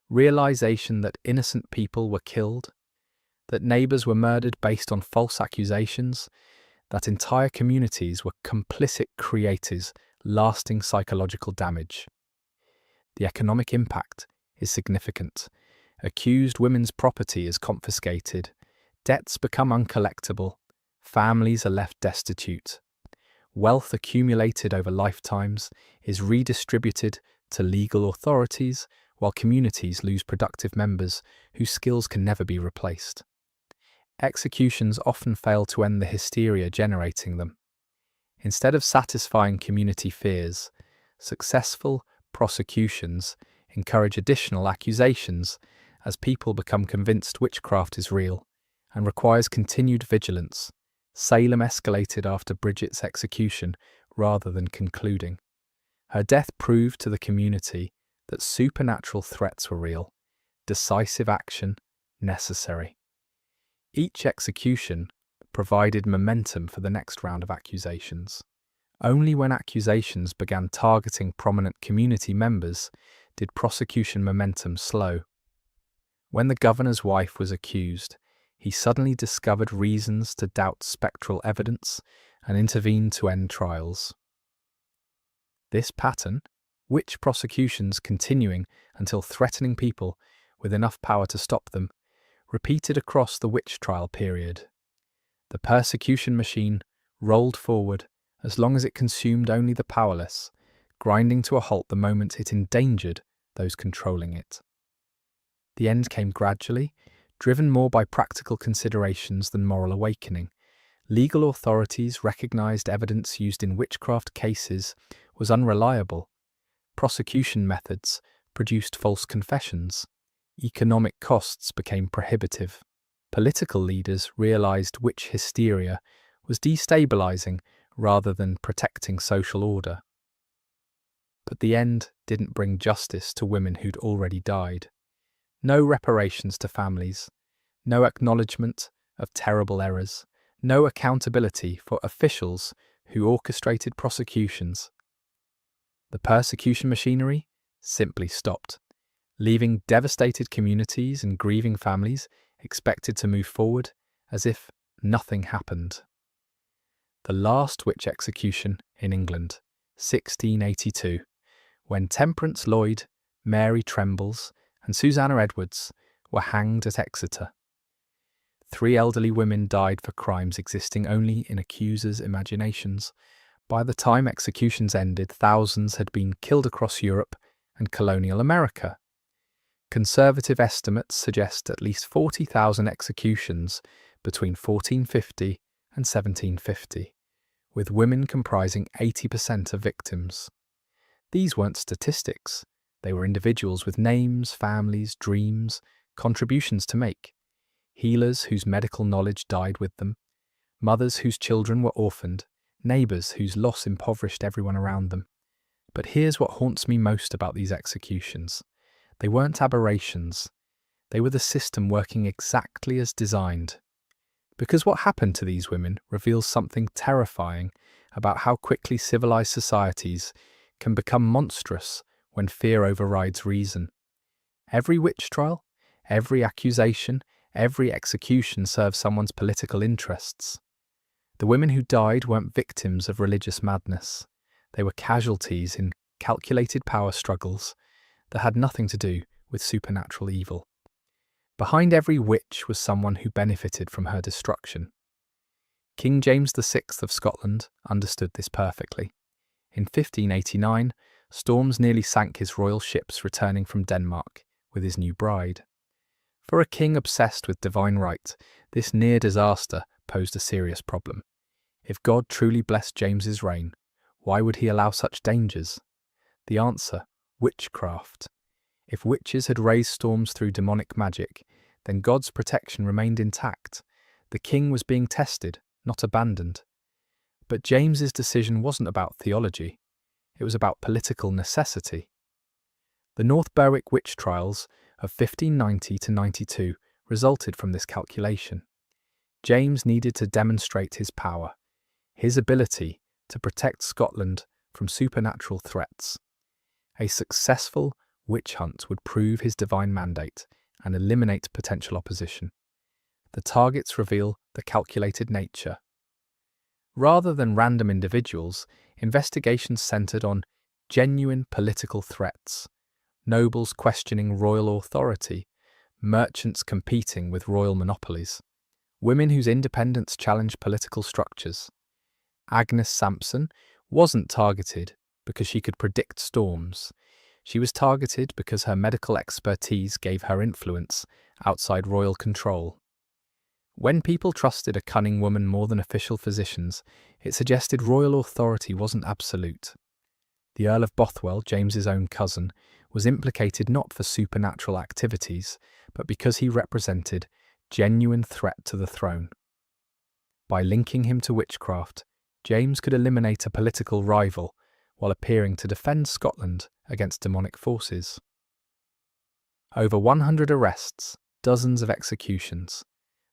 Realization that innocent people were killed, that neighbors were murdered based on false accusations, that entire communities were complicit creates lasting psychological damage. The economic impact is significant. Accused women's property is confiscated, debts become uncollectible, families are left destitute. Wealth accumulated over lifetimes is redistributed to legal authorities, while communities lose productive members whose skills can never be replaced. Executions often fail to end the hysteria generating them. Instead of satisfying community fears, successful prosecutions encourage additional accusations as people become convinced witchcraft is real and requires continued vigilance. Salem escalated after Bridget's execution rather than concluding. Her death proved to the community that supernatural threats were real, decisive action necessary. Each execution provided momentum for the next round of accusations. Only when accusations began targeting prominent community members did prosecution momentum slow. When the governor's wife was accused, he suddenly discovered reasons to doubt spectral evidence and intervened to end trials. This pattern, witch prosecutions continuing until threatening people with enough power to stop them, repeated across the witch trial period. The persecution machine rolled forward as long as it consumed only the powerless, grinding to a halt the moment it endangered those controlling it. The end came gradually, driven more by practical considerations than moral awakening. Legal authorities recognized evidence used in witchcraft cases was unreliable. Prosecution methods produced false confessions. Economic costs became prohibitive. Political leaders realized witch hysteria was destabilizing rather than protecting social order. But the end didn't bring justice to women who'd already died. No reparations to families, no acknowledgement of terrible errors, no accountability for officials who orchestrated prosecutions. The persecution machinery simply stopped, leaving devastated communities and grieving families expected to move forward as if nothing happened. The last witch execution in England, 1682, when Temperance Lloyd, Mary Trembles, and Susanna Edwards were hanged at Exeter. 3 elderly women died for crimes existing only in accusers' imaginations. By the time executions ended, thousands had been killed across Europe and colonial America. Conservative estimates suggest at least 40,000 executions between 1450 and 1750, with women comprising 80% of victims. These weren't statistics. They were individuals with names, families, dreams, contributions to make. Healers whose medical knowledge died with them, mothers whose children were orphaned, neighbours whose loss impoverished everyone around them. But here's what haunts me most about these executions. They weren't aberrations. They were the system working exactly as designed. Because what happened to these women reveals something terrifying about how quickly civilized societies can become monstrous when fear overrides reason. Every witch trial, every accusation, every execution serves someone's political interests. The women who died weren't victims of religious madness. They were casualties in calculated power struggles that had nothing to do with supernatural evil. Behind every witch was someone who benefited from her destruction. King James VI of Scotland understood this perfectly. In 1589, storms nearly sank his royal ships returning from Denmark with his new bride. For a king obsessed with divine right, this near disaster posed a serious problem. If God truly blessed James's reign, why would he allow such dangers? The answer: witchcraft. If witches had raised storms through demonic magic, then God's protection remained intact. The king was being tested, not abandoned. But James's decision wasn't about theology. It was about political necessity. The North Berwick witch trials of 1590 to 92 resulted from this calculation. James needed to demonstrate his power, his ability to protect Scotland from supernatural threats. A successful witch hunt would prove his divine mandate and eliminate potential opposition. The targets reveal the calculated nature. Rather than random individuals, investigations centered on genuine political threats, nobles questioning royal authority, merchants competing with royal monopolies, women whose independence challenged political structures. Agnes Sampson wasn't targeted because she could predict storms. She was targeted because her medical expertise gave her influence outside royal control. When people trusted a cunning woman more than official physicians, it suggested royal authority wasn't absolute. The Earl of Bothwell, James's own cousin, was implicated not for supernatural activities, but because he represented genuine threat to the throne. By linking him to witchcraft, James could eliminate a political rival while appearing to defend Scotland against demonic forces. Over 100 arrests, dozens of executions.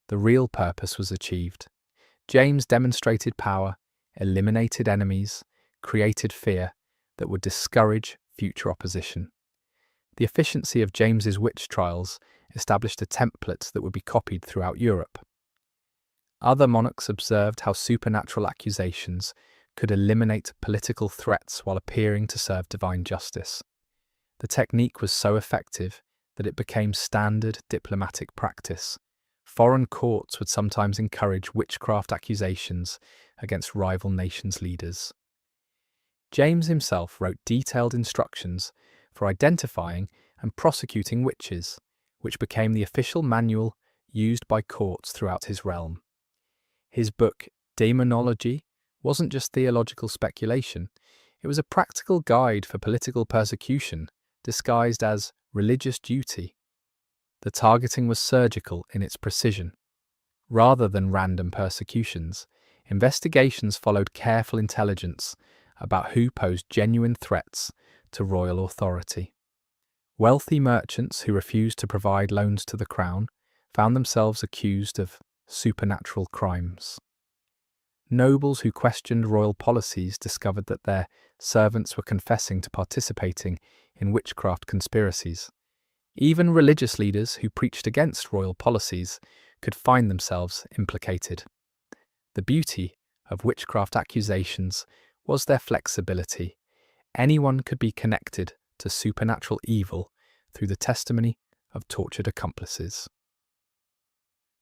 The real purpose was achieved. James demonstrated power, eliminated enemies, created fear that would discourage future opposition. The efficiency of James's witch trials established a template that would be copied throughout Europe. Other monarchs observed how supernatural accusations could eliminate political threats while appearing to serve divine justice. The technique was so effective that it became standard diplomatic practice. Foreign courts would sometimes encourage witchcraft accusations against rival nations' leaders. James himself wrote detailed instructions for identifying and prosecuting witches, which became the official manual used by courts throughout his realm. His book, Demonology, wasn't just theological speculation. It was a practical guide for political persecution, disguised as religious duty. The targeting was surgical in its precision. Rather than random persecutions, investigations followed careful intelligence about who posed genuine threats to royal authority. Wealthy merchants who refused to provide loans to the crown found themselves accused of supernatural crimes. Nobles who questioned royal policies discovered that their servants were confessing to participating in witchcraft conspiracies. Even religious leaders who preached against royal policies could find themselves implicated. The beauty of witchcraft accusations was their flexibility. Anyone could be connected to supernatural evil through the testimony of tortured accomplices.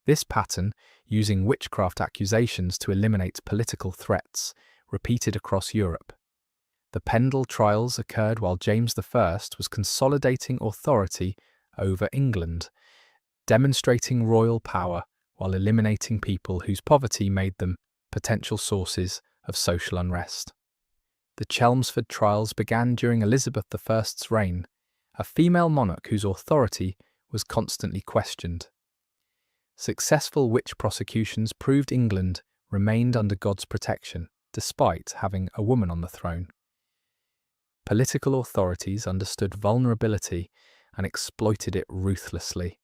This pattern, using witchcraft accusations to eliminate political threats, repeated across Europe. The Pendle trials occurred while James I was consolidating authority over England, demonstrating royal power while eliminating people whose poverty made them potential sources of social unrest. The Chelmsford trials began during Elizabeth I's reign, a female monarch whose authority was constantly questioned. Successful witch prosecutions proved England remained under God's protection, despite having a woman on the throne. Political authorities understood vulnerability and exploited it ruthlessly.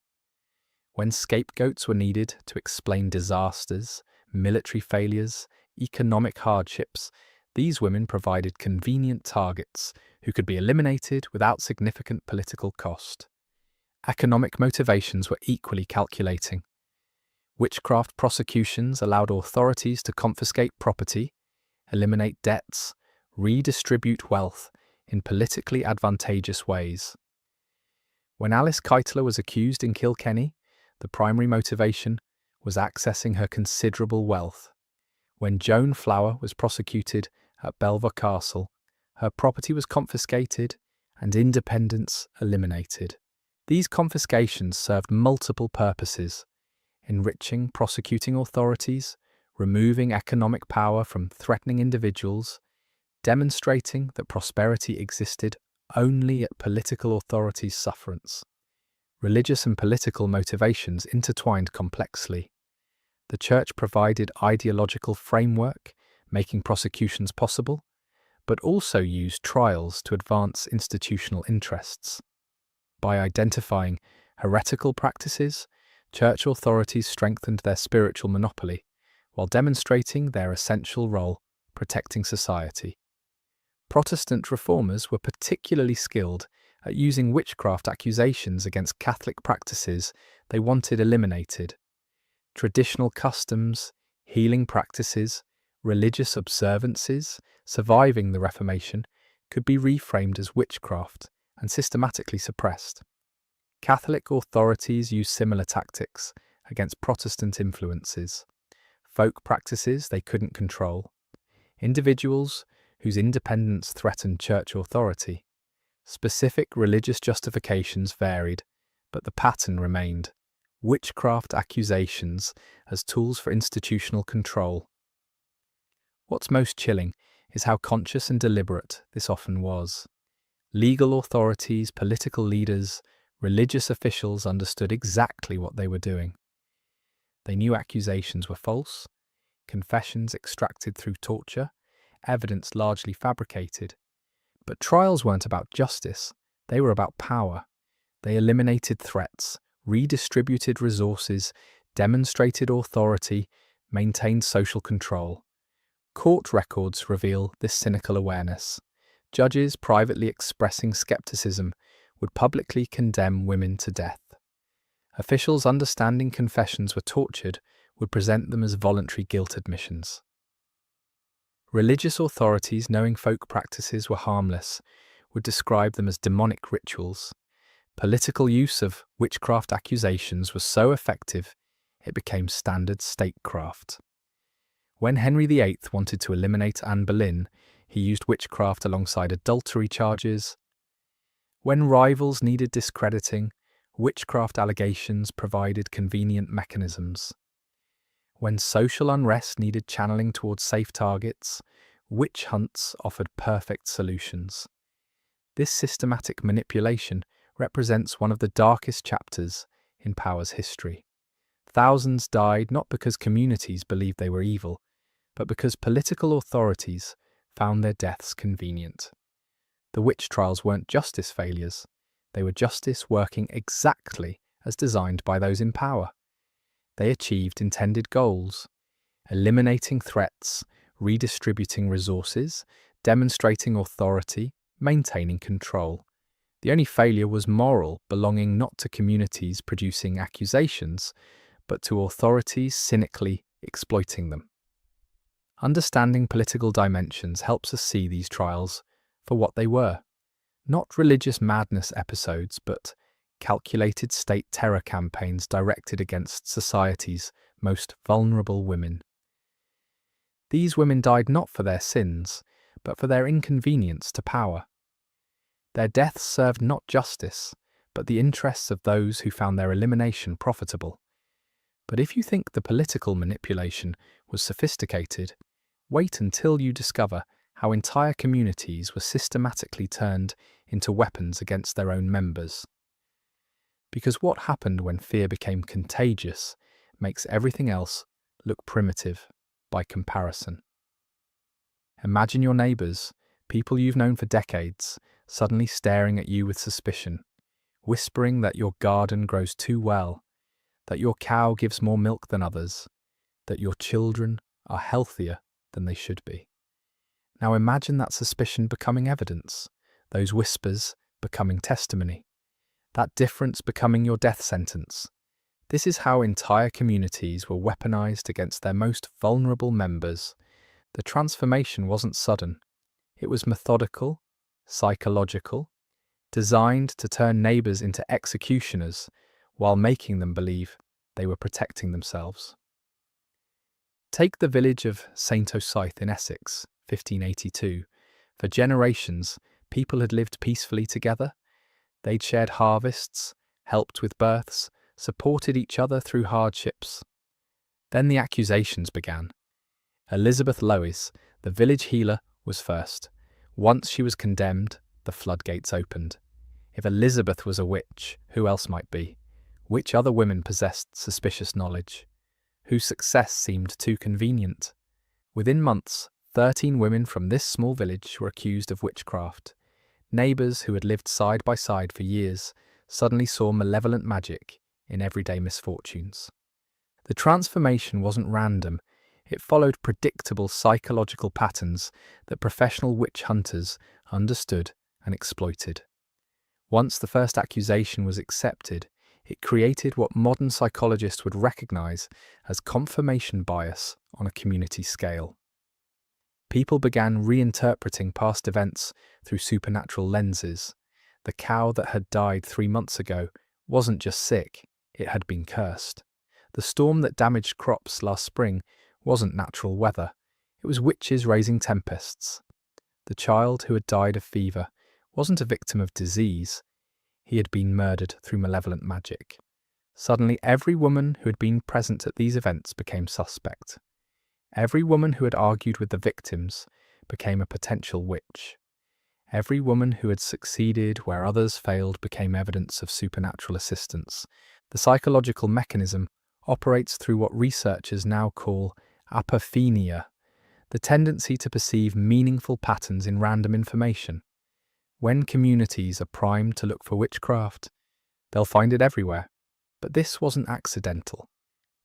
When scapegoats were needed to explain disasters, military failures, economic hardships, these women provided convenient targets who could be eliminated without significant political cost. Economic motivations were equally calculating. Witchcraft prosecutions allowed authorities to confiscate property, eliminate debts, redistribute wealth in politically advantageous ways. When Alice Keitler was accused in Kilkenny, the primary motivation was accessing her considerable wealth. When Joan Flower was prosecuted at Belvoir Castle, her property was confiscated and independence eliminated. These confiscations served multiple purposes: enriching prosecuting authorities, removing economic power from threatening individuals, demonstrating that prosperity existed only at political authorities' sufferance. Religious and political motivations intertwined complexly. The Church provided ideological framework, making prosecutions possible, but also used trials to advance institutional interests. By identifying heretical practices, Church authorities strengthened their spiritual monopoly, while demonstrating their essential role protecting society. Protestant reformers were particularly skilled at using witchcraft accusations against Catholic practices they wanted eliminated. Traditional customs, healing practices, religious observances surviving the Reformation could be reframed as witchcraft and systematically suppressed. Catholic authorities used similar tactics against Protestant influences, folk practices they couldn't control, individuals whose independence threatened church authority. Specific religious justifications varied, but the pattern remained: witchcraft accusations as tools for institutional control. What's most chilling is how conscious and deliberate this often was. Legal authorities, political leaders, religious officials understood exactly what they were doing. They knew accusations were false, confessions extracted through torture, evidence largely fabricated. But trials weren't about justice, they were about power. They eliminated threats, redistributed resources, demonstrated authority, maintained social control. Court records reveal this cynical awareness. Judges privately expressing skepticism would publicly condemn women to death. Officials understanding confessions were tortured would present them as voluntary guilt admissions. Religious authorities, knowing folk practices were harmless, would describe them as demonic rituals. Political use of witchcraft accusations was so effective, it became standard statecraft. When Henry VIII wanted to eliminate Anne Boleyn, he used witchcraft alongside adultery charges. When rivals needed discrediting, witchcraft allegations provided convenient mechanisms. When social unrest needed channeling towards safe targets, witch hunts offered perfect solutions. This systematic manipulation represents one of the darkest chapters in power's history. Thousands died not because communities believed they were evil, but because political authorities found their deaths convenient. The witch trials weren't justice failures, they were justice working exactly as designed by those in power. They achieved intended goals: eliminating threats, redistributing resources, demonstrating authority, maintaining control. The only failure was moral, belonging not to communities producing accusations, but to authorities cynically exploiting them. Understanding political dimensions helps us see these trials for what they were. Not religious madness episodes, but calculated state terror campaigns directed against society's most vulnerable women. These women died not for their sins, but for their inconvenience to power. Their deaths served not justice, but the interests of those who found their elimination profitable. But if you think the political manipulation was sophisticated, Wait until you discover how entire communities were systematically turned into weapons against their own members. Because what happened when fear became contagious makes everything else look primitive by comparison. Imagine your neighbours, people you've known for decades, suddenly staring at you with suspicion, whispering that your garden grows too well, that your cow gives more milk than others, that your children are healthier than they should be. Now imagine that suspicion becoming evidence, those whispers becoming testimony, that difference becoming your death sentence. This is how entire communities were weaponized against their most vulnerable members. The transformation wasn't sudden. It was methodical, psychological, designed to turn neighbours into executioners while making them believe they were protecting themselves. Take the village of St. Osyth in Essex, 1582. For generations, people had lived peacefully together. They'd shared harvests, helped with births, supported each other through hardships. Then the accusations began. Elizabeth Lowes, the village healer, was first. Once she was condemned, the floodgates opened. If Elizabeth was a witch, who else might be? Which other women possessed suspicious knowledge? Whose success seemed too convenient? Within months, 13 women from this small village were accused of witchcraft. Neighbours who had lived side by side for years suddenly saw malevolent magic in everyday misfortunes. The transformation wasn't random. It followed predictable psychological patterns that professional witch hunters understood and exploited. Once the first accusation was accepted, it created what modern psychologists would recognize as confirmation bias on a community scale. People began reinterpreting past events through supernatural lenses. The cow that had died 3 months ago wasn't just sick, it had been cursed. The storm that damaged crops last spring wasn't natural weather, it was witches raising tempests. The child who had died of fever wasn't a victim of disease, he had been murdered through malevolent magic. Suddenly every woman who had been present at these events became suspect. Every woman who had argued with the victims became a potential witch. Every woman who had succeeded where others failed became evidence of supernatural assistance. The psychological mechanism operates through what researchers now call apophenia, the tendency to perceive meaningful patterns in random information. When communities are primed to look for witchcraft, they'll find it everywhere. But this wasn't accidental.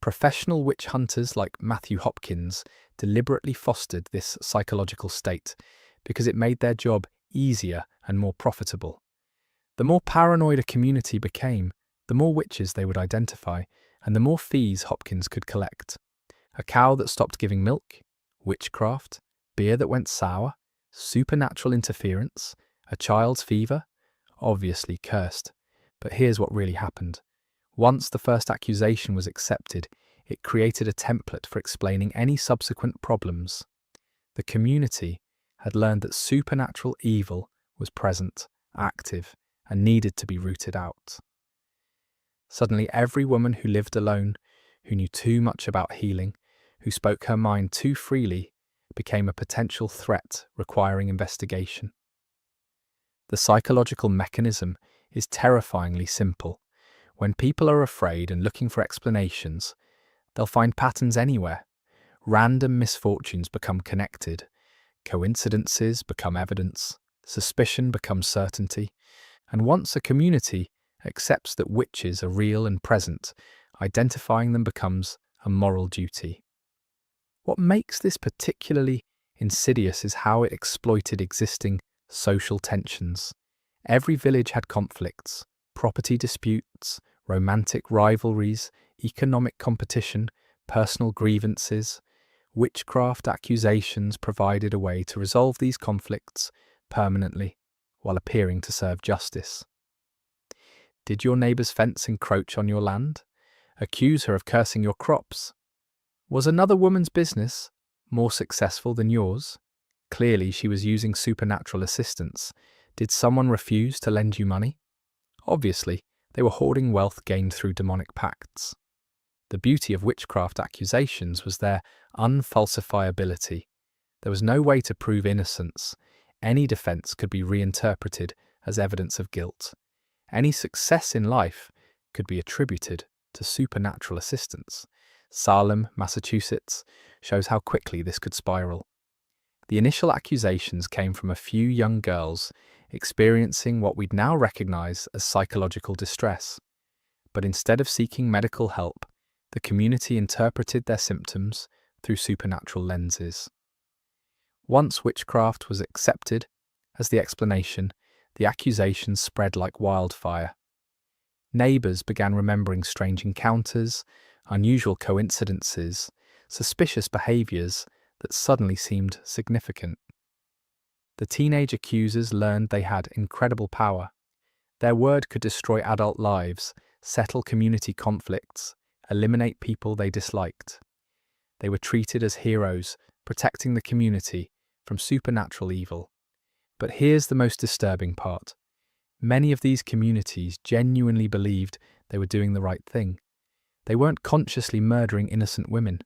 Professional witch hunters like Matthew Hopkins deliberately fostered this psychological state because it made their job easier and more profitable. The more paranoid a community became, the more witches they would identify, and the more fees Hopkins could collect. A cow that stopped giving milk, witchcraft, beer that went sour, supernatural interference, a child's fever, obviously cursed. But here's what really happened. Once the first accusation was accepted, it created a template for explaining any subsequent problems. The community had learned that supernatural evil was present, active, and needed to be rooted out. Suddenly, every woman who lived alone, who knew too much about healing, who spoke her mind too freely, became a potential threat requiring investigation. The psychological mechanism is terrifyingly simple. When people are afraid and looking for explanations, they'll find patterns anywhere. Random misfortunes become connected, coincidences become evidence, suspicion becomes certainty, and once a community accepts that witches are real and present, identifying them becomes a moral duty. What makes this particularly insidious is how it exploited existing social tensions. Every village had conflicts, property disputes, romantic rivalries, economic competition, personal grievances. Witchcraft accusations provided a way to resolve these conflicts permanently while appearing to serve justice. Did your neighbour's fence encroach on your land? Accuse her of cursing your crops? Was another woman's business more successful than yours? Clearly she was using supernatural assistance. Did someone refuse to lend you money? Obviously, they were hoarding wealth gained through demonic pacts. The beauty of witchcraft accusations was their unfalsifiability. There was no way to prove innocence. Any defense could be reinterpreted as evidence of guilt. Any success in life could be attributed to supernatural assistance. Salem, Massachusetts, shows how quickly this could spiral. The initial accusations came from a few young girls experiencing what we'd now recognize as psychological distress. But instead of seeking medical help, the community interpreted their symptoms through supernatural lenses. Once witchcraft was accepted as the explanation, the accusations spread like wildfire. Neighbors began remembering strange encounters, unusual coincidences, suspicious behaviors that suddenly seemed significant. The teenage accusers learned they had incredible power. Their word could destroy adult lives, settle community conflicts, eliminate people they disliked. They were treated as heroes, protecting the community from supernatural evil. But here's the most disturbing part. Many of these communities genuinely believed they were doing the right thing. They weren't consciously murdering innocent women.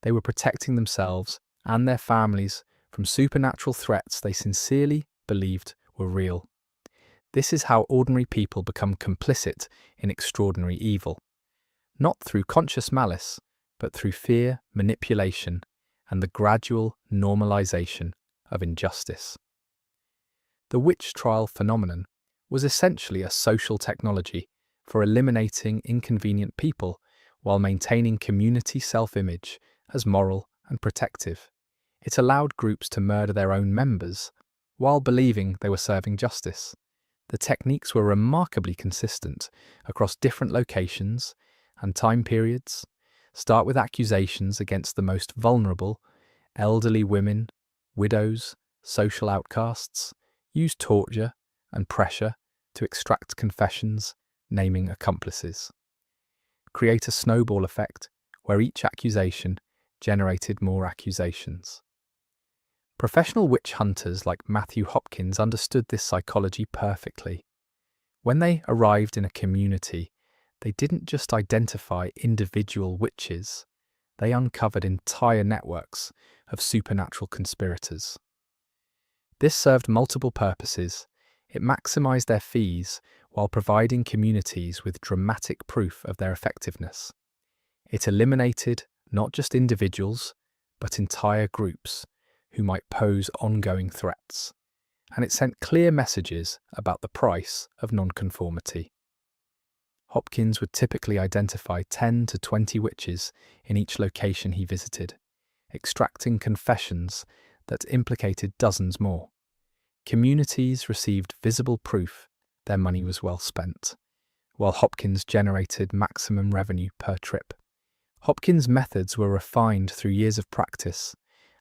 They were protecting themselves and their families from supernatural threats they sincerely believed were real. This is how ordinary people become complicit in extraordinary evil. Not through conscious malice, but through fear, manipulation, and the gradual normalization of injustice. The witch trial phenomenon was essentially a social technology for eliminating inconvenient people while maintaining community self-image as moral and protective. It allowed groups to murder their own members while believing they were serving justice. The techniques were remarkably consistent across different locations and time periods. Start with accusations against the most vulnerable, elderly women, widows, social outcasts. Use torture and pressure to extract confessions, naming accomplices. Create a snowball effect where each accusation generated more accusations. Professional witch hunters like Matthew Hopkins understood this psychology perfectly. When they arrived in a community, they didn't just identify individual witches, they uncovered entire networks of supernatural conspirators. This served multiple purposes. It maximized their fees while providing communities with dramatic proof of their effectiveness. It eliminated not just individuals, but entire groups who might pose ongoing threats. And it sent clear messages about the price of nonconformity. Hopkins would typically identify 10 to 20 witches in each location he visited, extracting confessions that implicated dozens more. Communities received visible proof their money was well spent, while Hopkins generated maximum revenue per trip. Hopkins' methods were refined through years of practice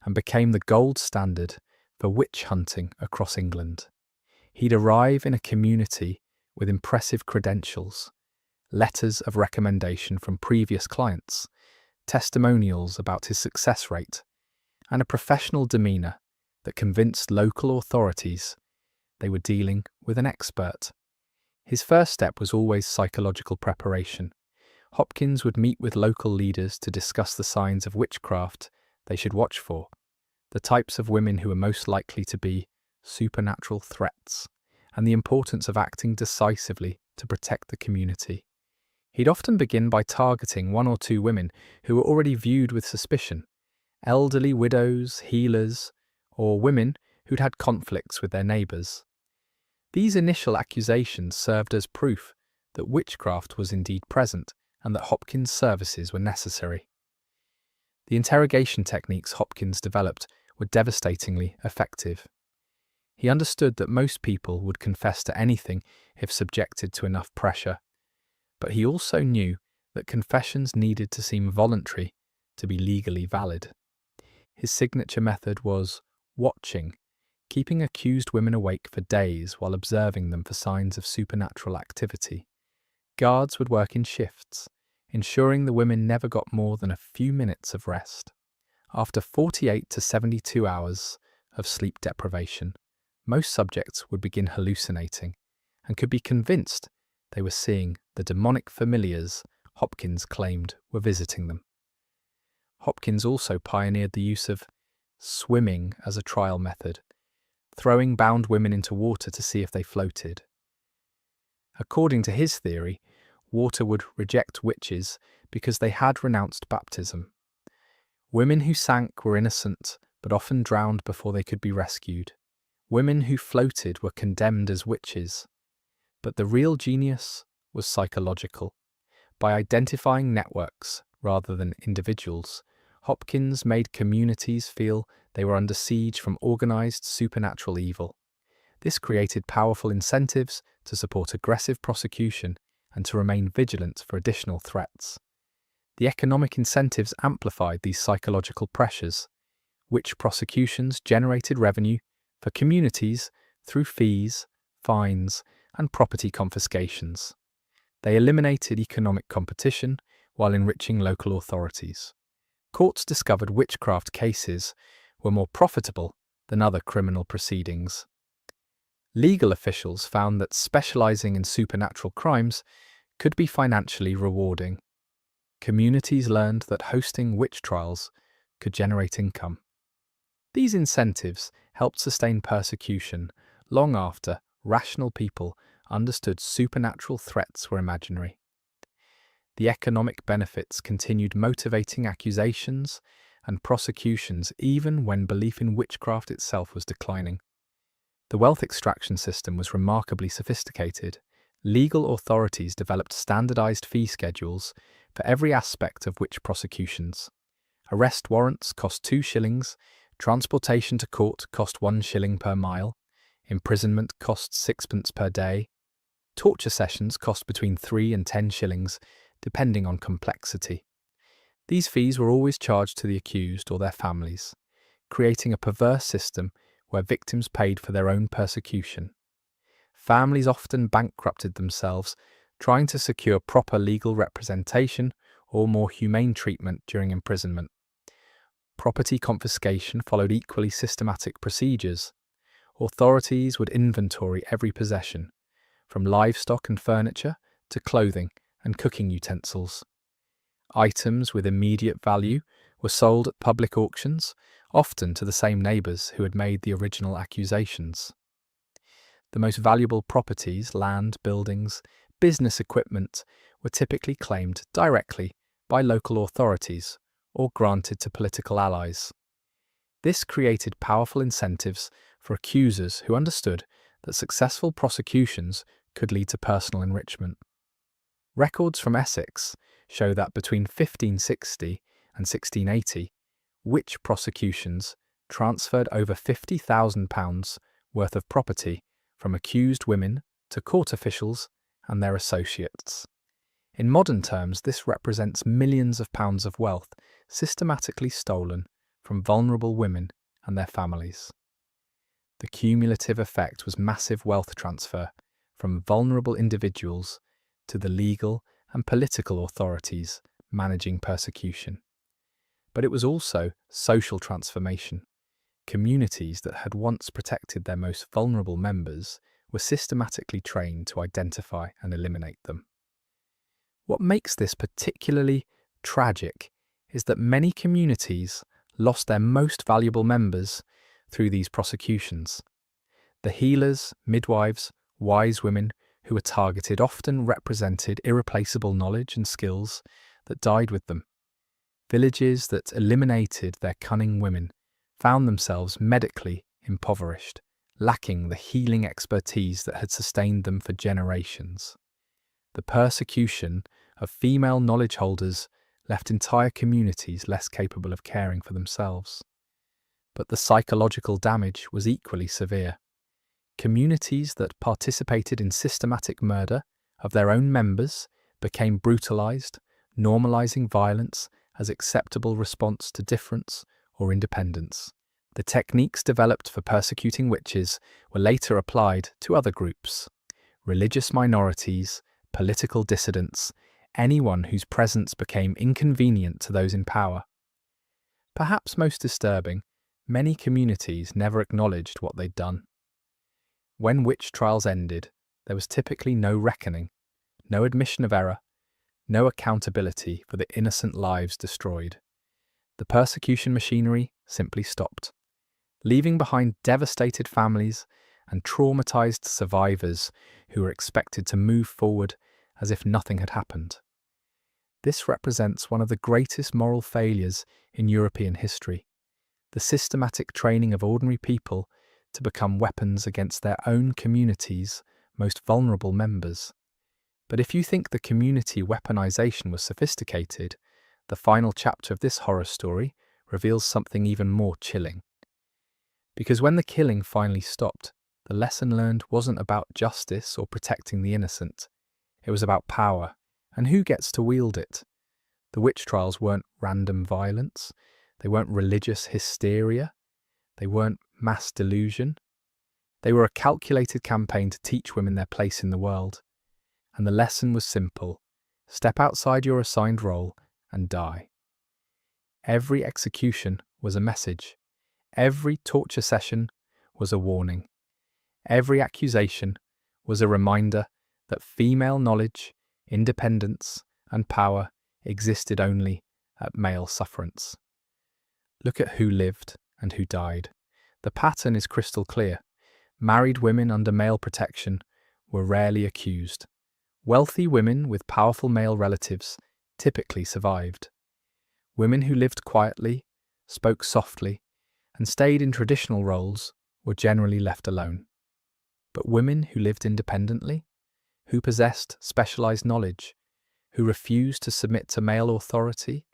and became the gold standard for witch hunting across England. He'd arrive in a community with impressive credentials, letters of recommendation from previous clients, testimonials about his success rate, and a professional demeanour that convinced local authorities they were dealing with an expert. His first step was always psychological preparation. Hopkins would meet with local leaders to discuss the signs of witchcraft they should watch for, the types of women who were most likely to be supernatural threats, and the importance of acting decisively to protect the community. He'd often begin by targeting one or two women who were already viewed with suspicion, elderly widows, healers, or women who'd had conflicts with their neighbours. These initial accusations served as proof that witchcraft was indeed present and that Hopkins' services were necessary. The interrogation techniques Hopkins developed were devastatingly effective. He understood that most people would confess to anything if subjected to enough pressure, but he also knew that confessions needed to seem voluntary to be legally valid. His signature method was watching, keeping accused women awake for days while observing them for signs of supernatural activity. Guards would work in shifts, ensuring the women never got more than a few minutes of rest. After 48 to 72 hours of sleep deprivation, most subjects would begin hallucinating and could be convinced they were seeing the demonic familiars Hopkins claimed were visiting them. Hopkins also pioneered the use of swimming as a trial method, throwing bound women into water to see if they floated. According to his theory, water would reject witches because they had renounced baptism. Women who sank were innocent, but often drowned before they could be rescued. Women who floated were condemned as witches. But the real genius was psychological. By identifying networks rather than individuals, Hopkins made communities feel they were under siege from organized supernatural evil. This created powerful incentives to support aggressive prosecution and to remain vigilant for additional threats. The economic incentives amplified these psychological pressures. Witch prosecutions generated revenue for communities through fees, fines, and property confiscations. They eliminated economic competition while enriching local authorities. Courts discovered witchcraft cases were more profitable than other criminal proceedings. Legal officials found that specializing in supernatural crimes could be financially rewarding. Communities learned that hosting witch trials could generate income. These incentives helped sustain persecution long after rational people understood supernatural threats were imaginary. The economic benefits continued motivating accusations and prosecutions even when belief in witchcraft itself was declining. The wealth extraction system was remarkably sophisticated. Legal authorities developed standardized fee schedules for every aspect of witch prosecutions. Arrest warrants cost 2 shillings, transportation to court cost 1 shilling per mile, imprisonment cost 6pence per day, torture sessions cost between 3 and 10 shillings, depending on complexity. These fees were always charged to the accused or their families, creating a perverse system where victims paid for their own persecution. Families often bankrupted themselves trying to secure proper legal representation or more humane treatment during imprisonment. Property confiscation followed equally systematic procedures. Authorities would inventory every possession, from livestock and furniture to clothing and cooking utensils. Items with immediate value were sold at public auctions, often to the same neighbours who had made the original accusations. The most valuable properties, land, buildings, business equipment, were typically claimed directly by local authorities or granted to political allies. This created powerful incentives for accusers who understood that successful prosecutions could lead to personal enrichment. Records from Essex show that between 1560 and 1680, witch prosecutions transferred over £50,000 worth of property from accused women to court officials and their associates. In modern terms, this represents millions of pounds of wealth systematically stolen from vulnerable women and their families. The cumulative effect was massive wealth transfer from vulnerable individuals to the legal and political authorities managing persecution. But it was also social transformation. Communities that had once protected their most vulnerable members were systematically trained to identify and eliminate them. What makes this particularly tragic is that many communities lost their most valuable members through these prosecutions. The healers, midwives, wise women who were targeted often represented irreplaceable knowledge and skills that died with them. Villages that eliminated their cunning women found themselves medically impoverished, lacking the healing expertise that had sustained them for generations. The persecution of female knowledge holders left entire communities less capable of caring for themselves. But the psychological damage was equally severe. Communities that participated in systematic murder of their own members became brutalized, normalizing violence as acceptable response to difference or independence. The techniques developed for persecuting witches were later applied to other groups: religious minorities, political dissidents, anyone whose presence became inconvenient to those in power. Perhaps most disturbing, many communities never acknowledged what they'd done. When witch trials ended, there was typically no reckoning, no admission of error, no accountability for the innocent lives destroyed. The persecution machinery simply stopped, leaving behind devastated families and traumatized survivors who were expected to move forward as if nothing had happened. This represents one of the greatest moral failures in European history, the systematic training of ordinary people to become weapons against their own community's most vulnerable members. But if you think the community weaponization was sophisticated, the final chapter of this horror story reveals something even more chilling. Because when the killing finally stopped, the lesson learned wasn't about justice or protecting the innocent. It was about power and who gets to wield it. The witch trials weren't random violence. They weren't religious hysteria. They weren't mass delusion. They were a calculated campaign to teach women their place in the world. And the lesson was simple: step outside your assigned role and die. Every execution was a message. Every torture session was a warning. Every accusation was a reminder that female knowledge, independence, and power existed only at male sufferance. Look at who lived and who died. The pattern is crystal clear. Married women under male protection were rarely accused. Wealthy women with powerful male relatives typically survived. Women who lived quietly, spoke softly, and stayed in traditional roles were generally left alone. But women who lived independently, who possessed specialized knowledge, who refused to submit to male authority,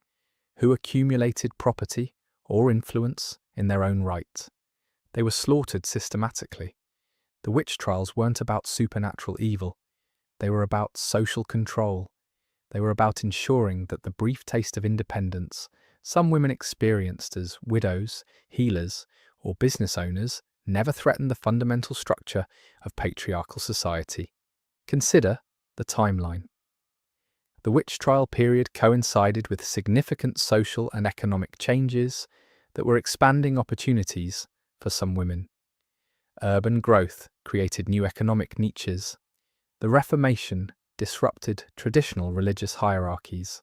who accumulated property or influence in their own right, they were slaughtered systematically. The witch trials weren't about supernatural evil. They were about social control. They were about ensuring that the brief taste of independence some women experienced as widows, healers, or business owners never threatened the fundamental structure of patriarchal society. Consider the timeline. The witch trial period coincided with significant social and economic changes that were expanding opportunities for some women. Urban growth created new economic niches. The Reformation disrupted traditional religious hierarchies.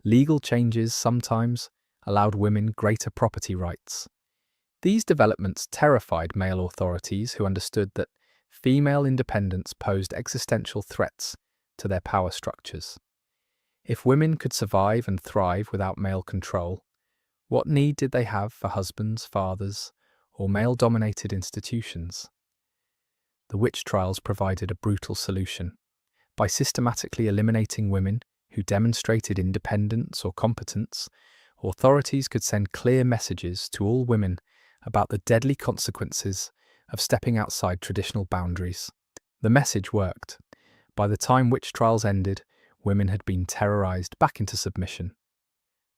Legal changes sometimes allowed women greater property rights. These developments terrified male authorities who understood that female independence posed existential threats to their power structures. If women could survive and thrive without male control, what need did they have for husbands, fathers, or male-dominated institutions? The witch trials provided a brutal solution. By systematically eliminating women who demonstrated independence or competence, authorities could send clear messages to all women about the deadly consequences of stepping outside traditional boundaries. The message worked. By the time witch trials ended, women had been terrorized back into submission.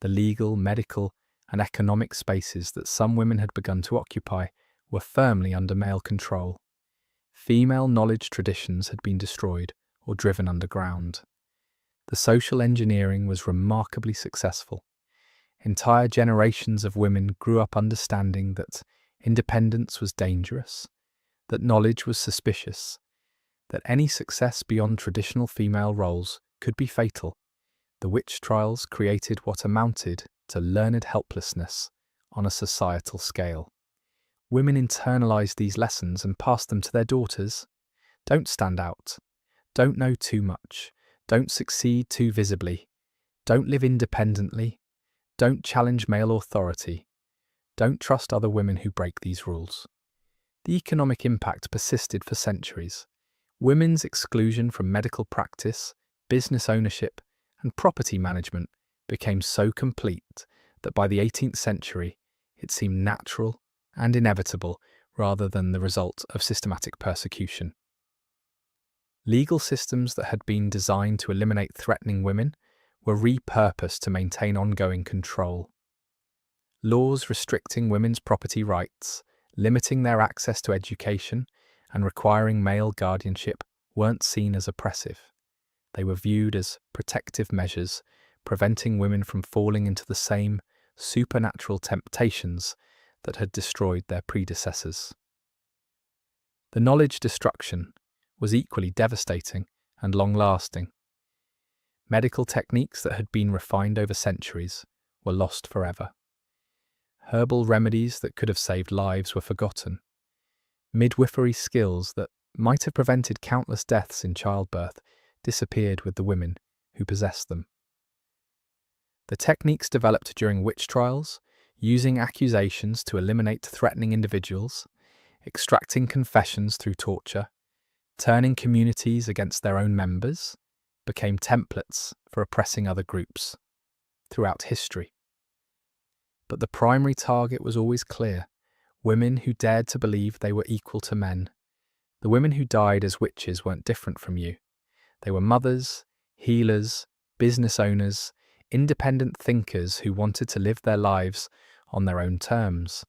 The legal, medical, and economic spaces that some women had begun to occupy were firmly under male control. Female knowledge traditions had been destroyed or driven underground. The social engineering was remarkably successful. Entire generations of women grew up understanding that independence was dangerous, that knowledge was suspicious, that any success beyond traditional female roles could be fatal. The witch trials created what amounted to learned helplessness on a societal scale. Women internalized these lessons and passed them to their daughters. Don't stand out. Don't know too much. Don't succeed too visibly. Don't live independently. Don't challenge male authority. Don't trust other women who break these rules. The economic impact persisted for centuries. Women's exclusion from medical practice, business ownership, and property management became so complete that by the 18th century it seemed natural and inevitable rather than the result of systematic persecution. Legal systems that had been designed to eliminate threatening women were repurposed to maintain ongoing control. Laws restricting women's property rights, limiting their access to education, and requiring male guardianship weren't seen as oppressive. They were viewed as protective measures, preventing women from falling into the same supernatural temptations that had destroyed their predecessors. The knowledge destruction was equally devastating and long-lasting. Medical techniques that had been refined over centuries were lost forever. Herbal remedies that could have saved lives were forgotten. Midwifery skills that might have prevented countless deaths in childbirth disappeared with the women who possessed them. The techniques developed during witch trials, using accusations to eliminate threatening individuals, extracting confessions through torture, turning communities against their own members, became templates for oppressing other groups throughout history. But the primary target was always clear: women who dared to believe they were equal to men. The women who died as witches weren't different from you. They were mothers, healers, business owners, independent thinkers who wanted to live their lives on their own terms.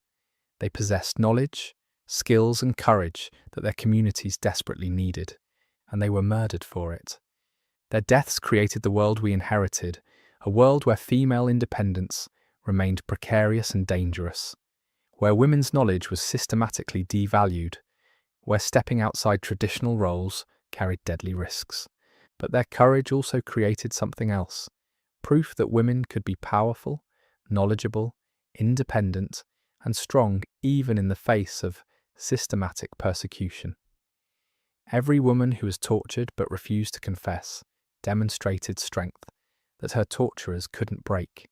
They possessed knowledge, skills and courage that their communities desperately needed, and they were murdered for it. Their deaths created the world we inherited, a world where female independence remained precarious and dangerous, where women's knowledge was systematically devalued, where stepping outside traditional roles carried deadly risks. But their courage also created something else: proof that women could be powerful, knowledgeable, independent, and strong even in the face of systematic persecution. Every woman who was tortured but refused to confess demonstrated strength that her torturers couldn't break.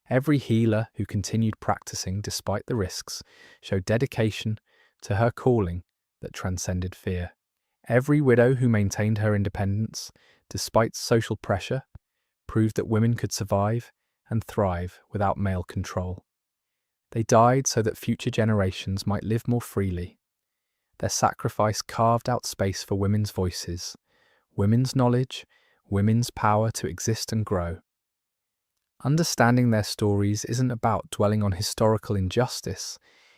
Every healer who continued practicing despite the risks showed dedication to her calling that transcended fear. Every widow who maintained her independence despite social pressure proved that women could survive and thrive without male control. They died so that future generations might live more freely. Their sacrifice carved out space for women's voices, women's knowledge, women's power to exist and grow. Understanding their stories isn't about dwelling on historical injustice.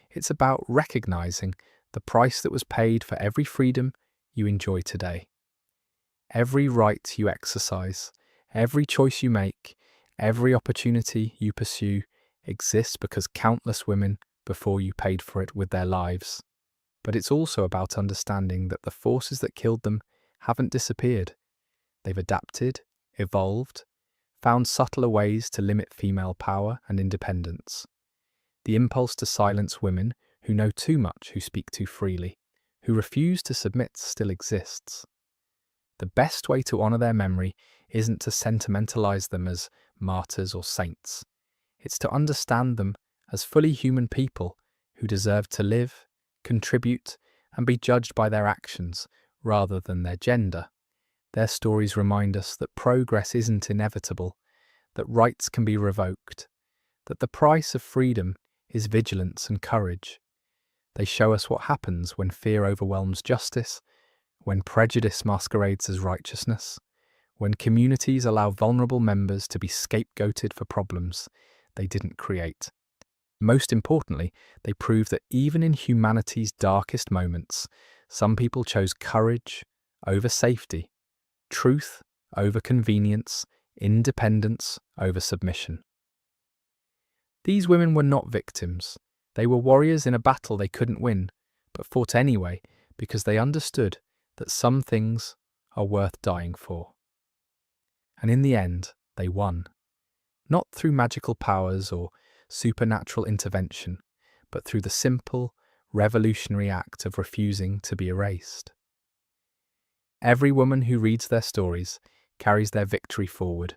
It's about recognizing the price that was paid for every freedom you enjoy today. Every right you exercise, every choice you make, every opportunity you pursue exists because countless women before you paid for it with their lives. But it's also about understanding that the forces that killed them haven't disappeared. They've adapted, evolved, found subtler ways to limit female power and independence. The impulse to silence women who know too much, who speak too freely, who refuse to submit still exists. The best way to honor their memory isn't to sentimentalize them as martyrs or saints. It's to understand them as fully human people who deserve to live, contribute, and be judged by their actions rather than their gender. Their stories remind us that progress isn't inevitable, that rights can be revoked, that the price of freedom is vigilance and courage. They show us what happens when fear overwhelms justice, when prejudice masquerades as righteousness, when communities allow vulnerable members to be scapegoated for problems they didn't create. Most importantly, they prove that even in humanity's darkest moments, some people chose courage over safety, truth over convenience, independence over submission. These women were not victims. They were warriors in a battle they couldn't win, but fought anyway because they understood that some things are worth dying for. And in the end, they won. Not through magical powers or supernatural intervention, but through the simple, revolutionary act of refusing to be erased. Every woman who reads their stories carries their victory forward.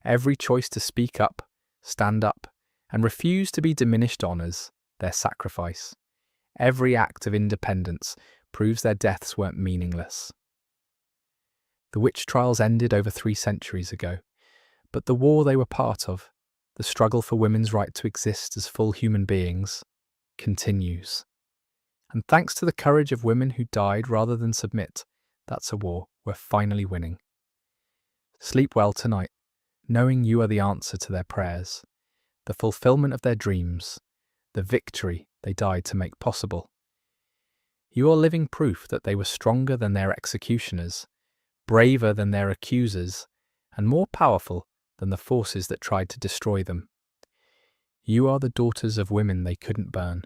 Every choice to speak up, stand up, and refuse to be diminished honors their sacrifice. Every act of independence proves their deaths weren't meaningless. The witch trials ended over 3 centuries ago, but the war they were part of, the struggle for women's right to exist as full human beings, continues. And thanks to the courage of women who died rather than submit, that's a war we're finally winning. Sleep well tonight, knowing you are the answer to their prayers, the fulfillment of their dreams, the victory they died to make possible. You are living proof that they were stronger than their executioners, braver than their accusers, and more powerful than the forces that tried to destroy them. You are the daughters of women they couldn't burn,